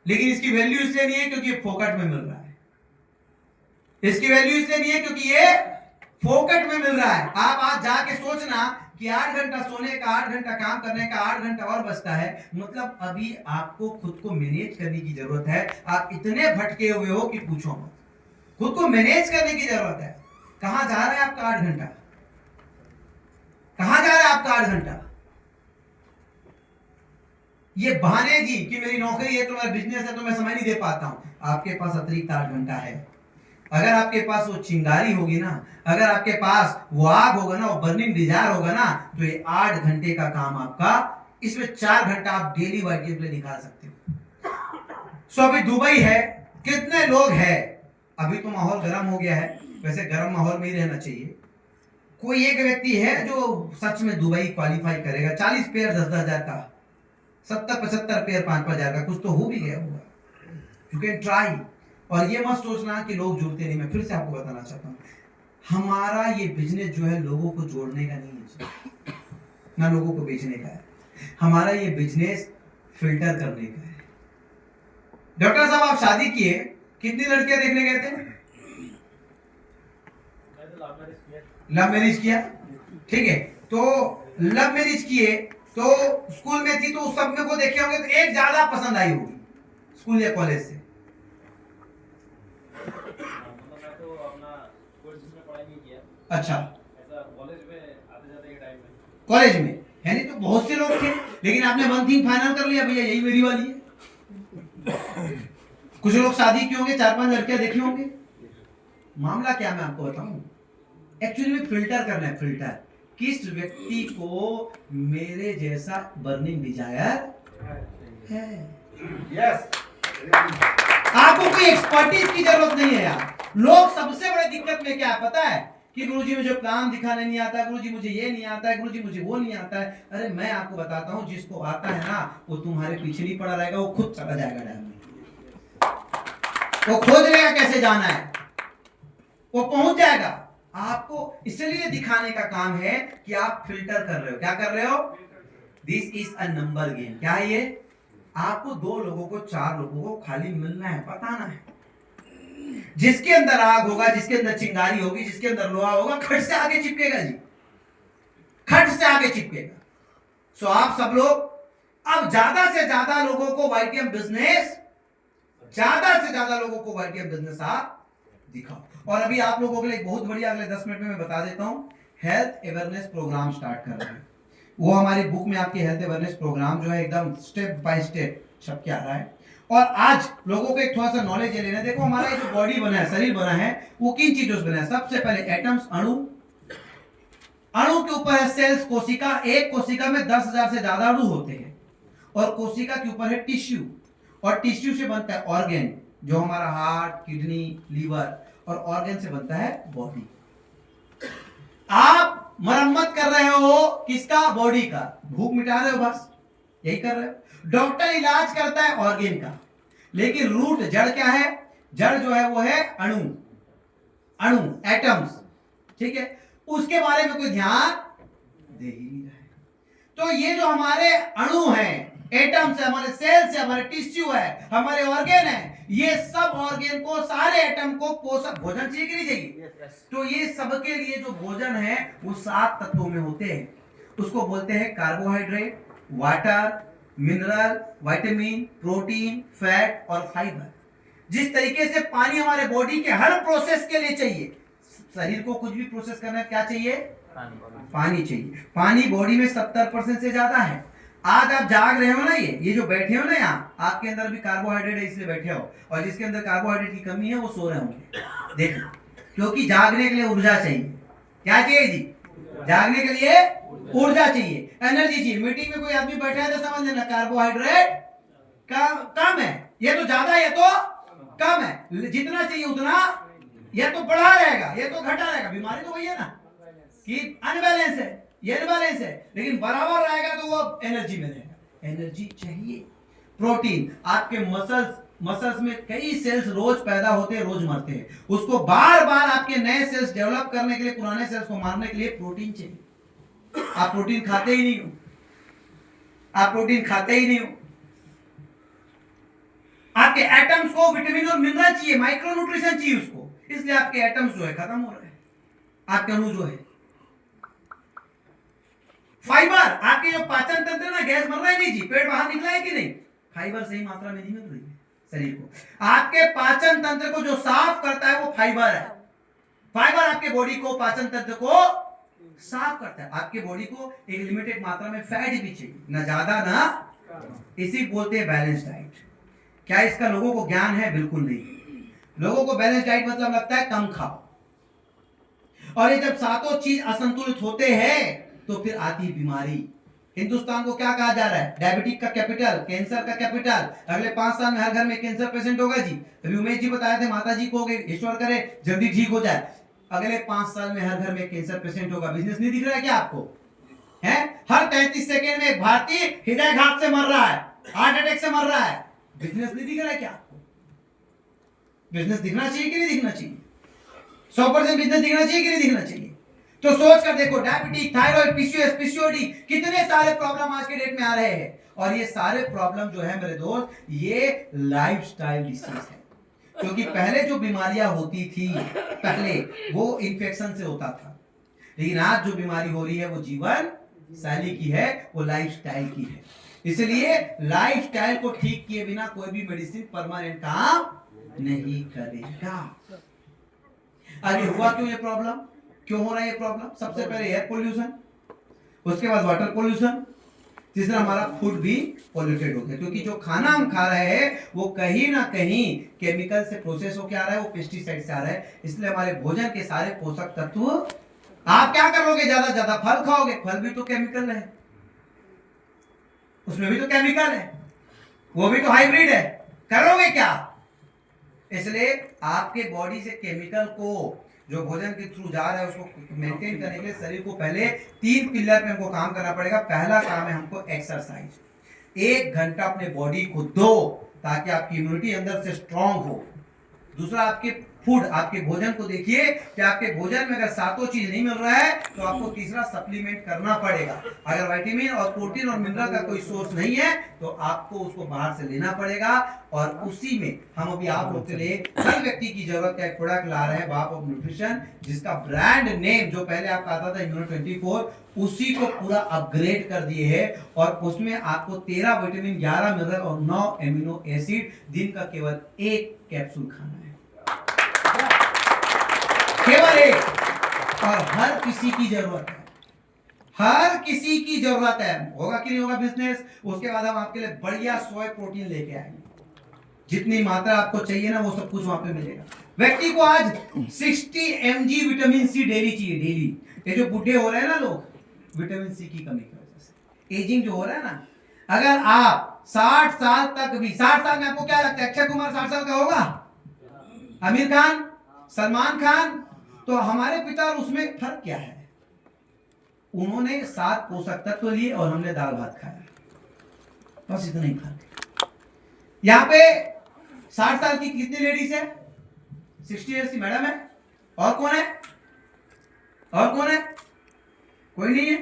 Speaker 1: लेकिन इसकी वैल्यू इसलिए नहीं है क्योंकि ये फोकट में मिल रहा है। इसकी वैल्यू इसलिए नहीं है क्योंकि ये फोकट में मिल रहा है। आप आज जाके सोचना कि 8 घंटा सोने का, 8 घंटा काम करने का, 8 घंटा और बचता है, मतलब अभी आपको खुद को मैनेज करने की जरूरत है। आप इतने भटके हुए हो कि पूछो मत, खुद को मैनेज करने की जरूरत है। कहां जा रहा है आपका 8 घंटा? कहां जा रहा है आपका 8 घंटा? ये बहाने जी कि मेरी नौकरी है तो मेरा बिजनेस है तो मैं समय नहीं दे पाता हूं। आपके पास अतिरिक्त 8 घंटा है। अगर आपके पास वो चिंगारी होगी ना, अगर आपके पास वो आग होगा ना, वो बर्निंग डिजायर होगा ना, तो ये 8 घंटे का काम आपका, इसमें 4 घंटा आप डेली वाइटिंग के लिए निकाल सकते हो। सो अभी दुबई है, कितने लोग हैं? अभी तो माहौल गर्म हो गया है, वैसे गर्म माहौल में ही रहना चाहिए। कोई एक व्यक्ति है जो सच में दुबई क्वालिफाई करेगा, 40 पेयर 10-10 हजार का, 70-75 पेयर 5-5 हजार का, कुछ तो हो भी गया होगा। You can try. और ये मत सोचना कि लोग जुड़ते नहीं। मैं फिर से आपको बताना चाहता हूँ, हमारा ये बिजनेस जो है लोगों को जोड़ने का नहीं है, ना लोगों को बेचने का है। हमारा ये बिजनेस फिल्टर करने का है। डॉक्टर साहब आप शादी किए, कितनी लड़कियां देखने गए थे? लव मैरिज किया, ठीक है। तो लव मैरिज किए तो स्कूल में थी तो उस सब में को देखे होंगे तो एक ज्यादा पसंद आई होगी स्कूल या कॉलेज से। अच्छा,
Speaker 3: कॉलेज में आते जाते के टाइम में,
Speaker 1: कॉलेज में है नहीं तो बहुत से लोग थे, लेकिन आपने वन थिंग फाइनल कर लिया, भैया यही मेरी वाली है। कुछ लोग शादी किए होंगे, 4-5 लड़कियां देखी होंगे। मामला क्या मैं आपको बताऊं, एक्चुअली में फिल्टर करना है। फिल्टर किस व्यक्ति को मेरे जैसा बर्निंग डिजायर है।
Speaker 2: यस,
Speaker 1: आपको कोई एक्सपर्टीज की जरूरत नहीं है यार। लोग सबसे बड़ी दिक्कत में क्या है पता है? कि गुरुजी मुझे प्लान दिखाने नहीं आता, गुरुजी मुझे ये नहीं आता है, गुरुजी मुझे वो नहीं आता है। अरे मैं आपको बताता हूं, जिसको आता है ना वो तुम्हारे पीछे नहीं पड़ा रहेगा, वो खुद चला जाएगा डैम में। वो खोज लेगा कैसे जाना है, वो पहुंच जाएगा। आपको इसलिए दिखाने का काम है कि आप फिल्टर कर रहे हो। क्या कर रहे हो? This is a number game. क्या है ये? आपको 2 लोगों को, 4 लोगों को खाली मिलना है, बताना है। जिसके अंदर आग होगा, जिसके अंदर चिंगारी होगी, जिसके अंदर लोहा होगा, खट से आगे चिपकेगा जी, खट से आगे चिपकेगा। सो आप सब लोग अब ज्यादा से ज्यादा लोगों को वाईटीएम बिजनेस, ज्यादा से ज्यादा लोगों को वाईटीएम बिजनेस आप दिखाओ। और अभी आप लोगों के लिए बहुत बढ़िया, अगले 10 मिनट में मैं बता देता हूं, हेल्थ अवेयरनेस प्रोग्राम स्टार्ट कर रहे हैं। वो हमारी बुक में आपके हेल्थ अवेयरनेस प्रोग्राम जो है एकदम स्टेप बाय स्टेप छप के आ रहा है। और आज लोगों को एक थोड़ा सा नॉलेज ये लेना है। देखो हमारा जो बॉडी बना है, शरीर बना है, वो किन चीजों से बना है? सबसे पहले एटम्स, अणु, अणु के ऊपर है सेल्स, कोशिका। एक कोशिका में 10,000 से ज्यादा अणु होते हैं। और कोशिका के ऊपर है टिश्यू, और टिश्यू से बनता है ऑर्गन, जो हमारा हार्ट, किडनी, लीवर, और ऑर्गन से बनता है बॉडी। आप मरम्मत कर रहे हो किसका? बॉडी का। भूख मिटा रहे हो, बस यही कर रहे हो। डॉक्टर इलाज करता है ऑर्गन का, लेकिन रूट, जड़ क्या है? जड़ जो है वो है अणु, अणु, एटम्स, ठीक है। उसके बारे में कोई ध्यान दे ही नहीं रहा है। तो ये जो हमारे अणु हैं, एटम्स है, हमारे सेल्स है, हमारे टिश्यू है, हमारे ऑर्गेन है, ये सब ऑर्गेन को, सारे एटम को पोषक भोजन चाहिए कि नहीं चाहिए? तो ये सबके लिए जो भोजन है वो 7 तत्वों में होते हैं। उसको बोलते हैं carbohydrate, water, mineral, vitamin, protein, fat और फाइबर। जिस तरीके से पानी हमारे बॉडी के हर प्रोसेस के लिए चाहिए, शरीर को कुछ भी प्रोसेस करना है क्या चाहिए? पानी चाहिए। पानी बॉडी में 70% से ज्यादा है। आज आप जाग रहे हो ना, ये जो बैठे हो ना यहाँ, आपके अंदर भी कार्बोहाइड्रेट है इसलिए बैठे हो, और जिसके अंदर कार्बोहाइड्रेट की कमी है वो सो रहे होंगे। देखो, क्योंकि जागने के लिए ऊर्जा चाहिए। क्या चाहिए जी? जागने के लिए ऊर्जा चाहिए, एनर्जी चाहिए। मीटिंग में कोई आदमी बैठा है तो समझ लेना कार्बोहाइड्रेट कम है, ये तो ज्यादा है, ये तो कम है। जितना चाहिए उतना या तो बढ़ा रहेगा या तो घटा रहेगा। बीमारी तो वही है ना कि अनबैलेंस है, ये अनबैलेंस है, लेकिन बराबर रहेगा तो वो एनर्जी में रहेगा। एनर्जी चाहिए। प्रोटीन, आपके मसल्स में कई सेल्स रोज पैदा होते हैं, रोज मरते हैं। उसको बार बार आपके नए सेल्स डेवलप करने के लिए, पुराने सेल्स को मारने के लिए प्रोटीन चाहिए। आप प्रोटीन खाते ही नहीं हो, आप प्रोटीन खाते ही नहीं हो। आपके एटम्स को विटामिन और मिनरल चाहिए, माइक्रो न्यूट्रिशन चाहिए उसको, इसलिए आपके एटम्स जो है खत्म हो रहे हैं, आपके अणु जो है। फाइबर, आपके जो पाचन तंत्र ना, गैस मर रहा है नहीं जी, पेट बाहर निकला है कि नहीं? फाइबर सही मात्रा में नहीं मिल रही है शरीर को। आपके पाचन तंत्र को जो साफ करता है वो फाइबर है। फाइबर आपके बॉडी को, पाचन तंत्र को साफ करता है। आपके बॉडी को एक लिमिटेड मात्रा में फैट भी चाहिए, ना ज्यादा ना, इसी बोलते हैं बैलेंस डाइट। क्या इसका लोगों को ज्ञान है? बिल्कुल नहीं। लोगों को बैलेंस डाइट मतलब लगता है कम खाओ, और ये जब सातों चीज असंतुलित होते हैं तो फिर आती है बीमारी। हिंदुस्तान को क्या कहा जा रहा है? डायबिटिक का कैपिटल, कैंसर का कैपिटल। अगले 5 साल में हर घर में कैंसर पेशेंट होगा जी। अभी उमेश जी बताए थे, माता जी को हो गए, ईश्वर करे जल्दी ठीक हो जाए। अगले 5 साल में हर घर में कैंसर पेशेंट होगा। बिजनेस नहीं दिख रहा है क्या आपको? है, हर 33 सेकेंड में एक भारतीय हृदयघात से मर रहा है, हार्ट अटैक से मर रहा है। बिजनेस नहीं दिख रहा है क्या आपको? बिजनेस दिखना चाहिए कि नहीं दिखना चाहिए? 100% बिजनेस दिखना चाहिए कि नहीं दिखना चाहिए? तो सोच कर देखो, डायबिटीज, थायराइड, पीसीओएस, पीसीओडी, कितने सारे प्रॉब्लम आज के डेट में आ रहे हैं। और ये सारे प्रॉब्लम जो है मेरे दोस्त, ये लाइफस्टाइल डिसीज है। क्योंकि पहले जो बीमारियां होती थी, पहले वो इन्फेक्शन से होता था, लेकिन आज जो बीमारी हो रही है वो जीवन शैली की है, वो लाइफस्टाइल की है। इसलिए लाइफस्टाइल को ठीक किए बिना कोई भी मेडिसिन परमानेंट काम नहीं करेगा। आगे हुआ क्यों ये प्रॉब्लम? क्यों हो रहा है ये प्रॉब्लम? सबसे पहले एयर पोल्यूशन, उसके बाद वाटर पोल्यूशन, तीसरा हमारा फूड भी पॉल्यूटेड हो गया। क्योंकि जो खाना हम खा रहे हैं वो कहीं ना कहीं केमिकल से प्रोसेस होकर आ रहा है, वो पेस्टिसाइड से आ रहा है। इसलिए हमारे भोजन के सारे पोषक तत्व, आप क्या करोगे? ज्यादा ज्यादा फल खाओगे, फल भी तो केमिकल है, उसमें भी तो केमिकल है, वो भी तो हाइब्रिड है, करोगे क्या? इसलिए आपके बॉडी से केमिकल को, जो भोजन के थ्रू जा रहा है, उसको मेंटेन करने के लिए शरीर को पहले 3 पिलर पे हमको काम करना पड़ेगा। पहला काम है हमको एक्सरसाइज। 1 घंटा अपने बॉडी को दो ताकि आपकी इम्यूनिटी अंदर से स्ट्रांग हो। दूसरा, आपके फूड, आपके भोजन को देखिए कि आपके भोजन में अगर सातों चीज नहीं मिल रहा है तो आपको तीसरा सप्लीमेंट करना पड़ेगा। अगर विटामिन और प्रोटीन और मिनरल का कोई सोर्स नहीं है तो आपको उसको बाहर से लेना पड़ेगा। और उसी में हम अभी आप लोग के लिए हर व्यक्ति की जरूरत का एक प्रोडक्ट ला रहे हैं, बाप ऑफ न्यूट्रिशन, जिसका ब्रांड नेम जो पहले आपका आता था इम्यूनो 24, उसी को पूरा अपग्रेड कर दिए है। और उसमें आपको 13 विटामिन, 11 मिनरल और 9 एमिनो एसिड, दिन का केवल 1 कैप्सूल खाना है, केवल 1। और हर किसी की जरूरत है, हर किसी की जरूरत है। होगा कि नहीं होगा बिजनेस? उसके बाद हम आपके लिए बढ़िया सोया प्रोटीन लेके आएंगे। जितनी मात्रा आपको चाहिए ना वो सब कुछ वहां पे मिलेगा। व्यक्ति को आज 60 mg विटामिन सी डेली चाहिए, डेली। ये जो बूढ़े हो रहे हैं ना लोग, विटामिन सी की कमी की वजह से एजिंग जो हो रहा है ना, अगर आप 60 साल तक भी, 60 साल में आपको क्या लगता है अक्षय कुमार 60 साल का होगा? आमिर खान, सलमान खान? तो हमारे पिता और उसमें फर्क क्या है? उन्होंने 7 पोषक तत्व लिए और हमने दाल भात खाया, बस इतना ही फर्क है। यहां पे 60 साल की कितनी लेडीज है? 60 ईयर्स की मैडम है। और कौन है? और कौन है? कोई नहीं है।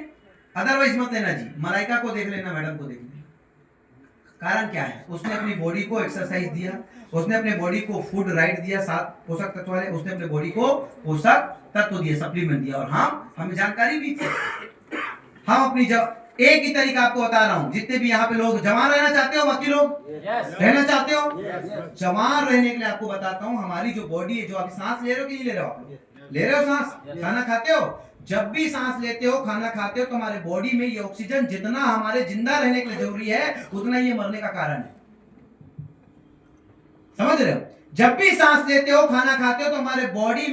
Speaker 1: अदरवाइज मत लेना जी। मलाइका को देख लेना, मैडम को देख लेना। कारण क्या है? उसने अपनी बॉडी को एक्सरसाइज दिया, उसने अपने बॉडी को फूड राइट दिया, 7 पोषक तत्व वाले, उसने अपने बॉडी को पोषक तत्व दिए, सप्लीमेंट दिया, और हमें जानकारी भी थी। हम अपनी एक ही तरीका आपको बता रहा हूं, जितने भी यहाँ पे लोग जवान रहना चाहते हो, बाकी लोग रहना चाहते हो, जवान रहने के लिए आपको बताता हूं, हमारी जो बॉडी है, जो आप सांस ले रहे हो कि नहीं ले रहे हो, आप ले रहे हो सांस, खाना खाते हो, जब भी सांस लेते हो, खाना खाते हो, तो हमारे बॉडी में ये ऑक्सीजन जितना हमारे जिंदा रहने के लिए जरूरी है, उतना ये मरने का कारण है। समझ रहे हो? जब भी सांस लेते हो, खाना खाते हो, तो हमारे बॉडी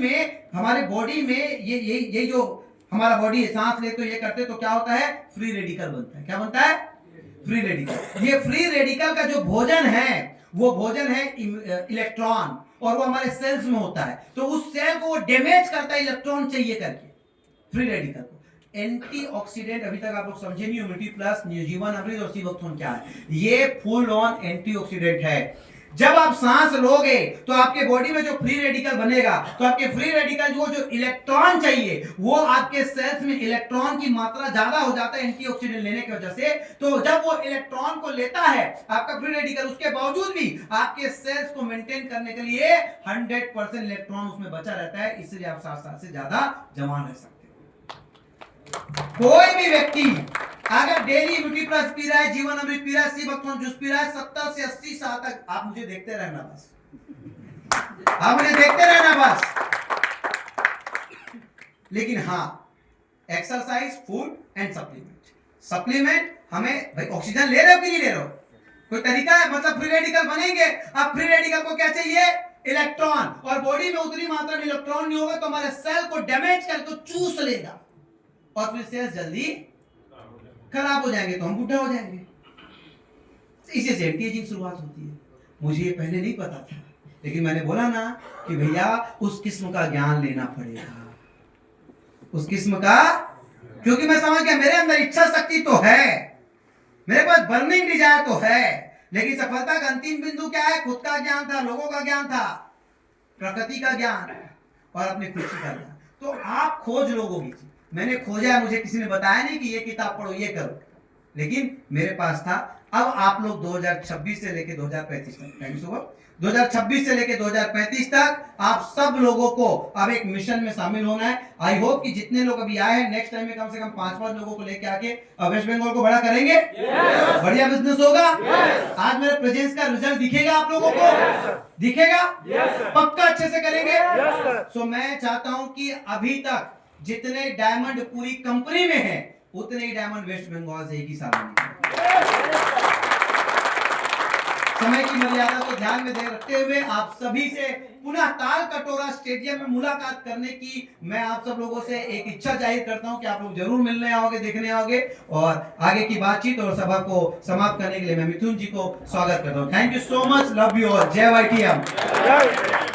Speaker 1: में ये जो हमारा बॉडी है, सांस लेते हो, ये करते, तो क्या होता है? फ्री रेडिकल बनता है। क्या बनता है? Free radical. ये फ्री रेडिकल का जो भोजन है, वो भोजन है इलेक्ट्रॉन, और वो हमारे सेल्स में होता है, तो उस सेल को वो डैमेज करता है इलेक्ट्रॉन चाहिए करके, फ्री रेडिकल को। एंटीऑक्सीडेंट अभी तक आप लोग समझे नहीं, इम्यूनिटी प्लस, जीवन अमृत और सीवक्थोन क्या है? ये फुल ऑन एंटीऑक्सीडेंट है। जब आप सांस लोगे तो आपके बॉडी में जो फ्री रेडिकल बनेगा, तो आपके फ्री रेडिकल जो इलेक्ट्रॉन चाहिए, वो आपके सेल्स में इलेक्ट्रॉन की मात्रा ज्यादा हो जाता है एंटीऑक्सीडेंट लेने की वजह से। तो जब वो इलेक्ट्रॉन को लेता है आपका फ्री रेडिकल, उसके बावजूद भी आपके सेल्स को मेंटेन करने के लिए 100% इलेक्ट्रॉन उसमें बचा रहता है, इसलिए आप 7 साल से ज्यादा जवान रह सकते हो। कोई भी व्यक्ति अगर डेली इम्यूनिटी प्लस पी रहा है, जीवन अमृत पी रहा है, सीवक्थोन जूस पी रहा है, 70 से 80 साल तक, आप मुझे देखते रहना बस, आप मुझे देखते रहना बस। लेकिन हाँ, एक्सरसाइज, फूड एंड सप्लीमेंट हमें, भाई ऑक्सीजन ले रहे हो कि नहीं ले रहे हो? कोई तरीका है, मतलब फ्री रेडिकल बनेंगे। अब फ्री रेडिकल को क्या चाहिए? इलेक्ट्रॉन, और बॉडी में उतनी मात्रा में इलेक्ट्रॉन नहीं होगा तो हमारे सेल को डैमेज करके चूस लेगा, और फिर सेल्स जल्दी खराब हो जाएंगे, तो हम बूढ़ा हो जाएंगे। इसी से एंटी एजिंग शुरुआत होती है। मुझे ये पहले नहीं पता था, लेकिन मैंने बोला ना कि भैया उस किस्म का ज्ञान लेना पड़ेगा, उस किस्म का, क्योंकि मैं समझ गया मेरे अंदर इच्छा शक्ति तो है, मेरे पास बर्निंग डिजायर तो है, लेकिन सफलता का अंतिम बिंदु क्या है? खुद का ज्ञान था, लोगों का ज्ञान था, प्रकृति का ज्ञान और अपनी खुशी का ज्ञान। तो आप खोज लोगों की, मैंने खोजा है, मुझे किसी ने बताया नहीं कि ये किताब पढ़ो, ये करो, लेकिन मेरे पास था। अब आप लोग 2026 से लेके 2035 तक, थैंक यू सो मच, 2026 से लेके 2035 तक आप सब लोगों को अब एक मिशन में शामिल होना है। आई होप कि जितने लोग अभी आए हैं, नेक्स्ट टाइम में कम से कम 5-5 लोगों को लेके आके वेस्ट बंगाल को बड़ा करेंगे। बढ़िया बिजनेस होगा। आज मेरे प्रेजेंस का रिजल्ट दिखेगा आप लोगों को, दिखेगा पक्का, अच्छे से करेंगे। सो मैं चाहता हूं कि अभी तक जितने डायमंड पूरी कंपनी में है, उतने ही डायमंड वेस्ट बंगाल से एक ही साल में। समय की मर्यादा को ध्यान में रखते हुए आप सभी से पुनः ताल कटोरा स्टेडियम में मुलाकात करने की मैं आप सब लोगों से एक इच्छा जाहिर करता हूं कि आप लोग जरूर मिलने आओगे, देखने आओगे, और आगे की बातचीत और सभा को समाप्त करने के लिए मैं मिथुन जी को स्वागत करता हूं। Thank you so much, love you all, जय YTM।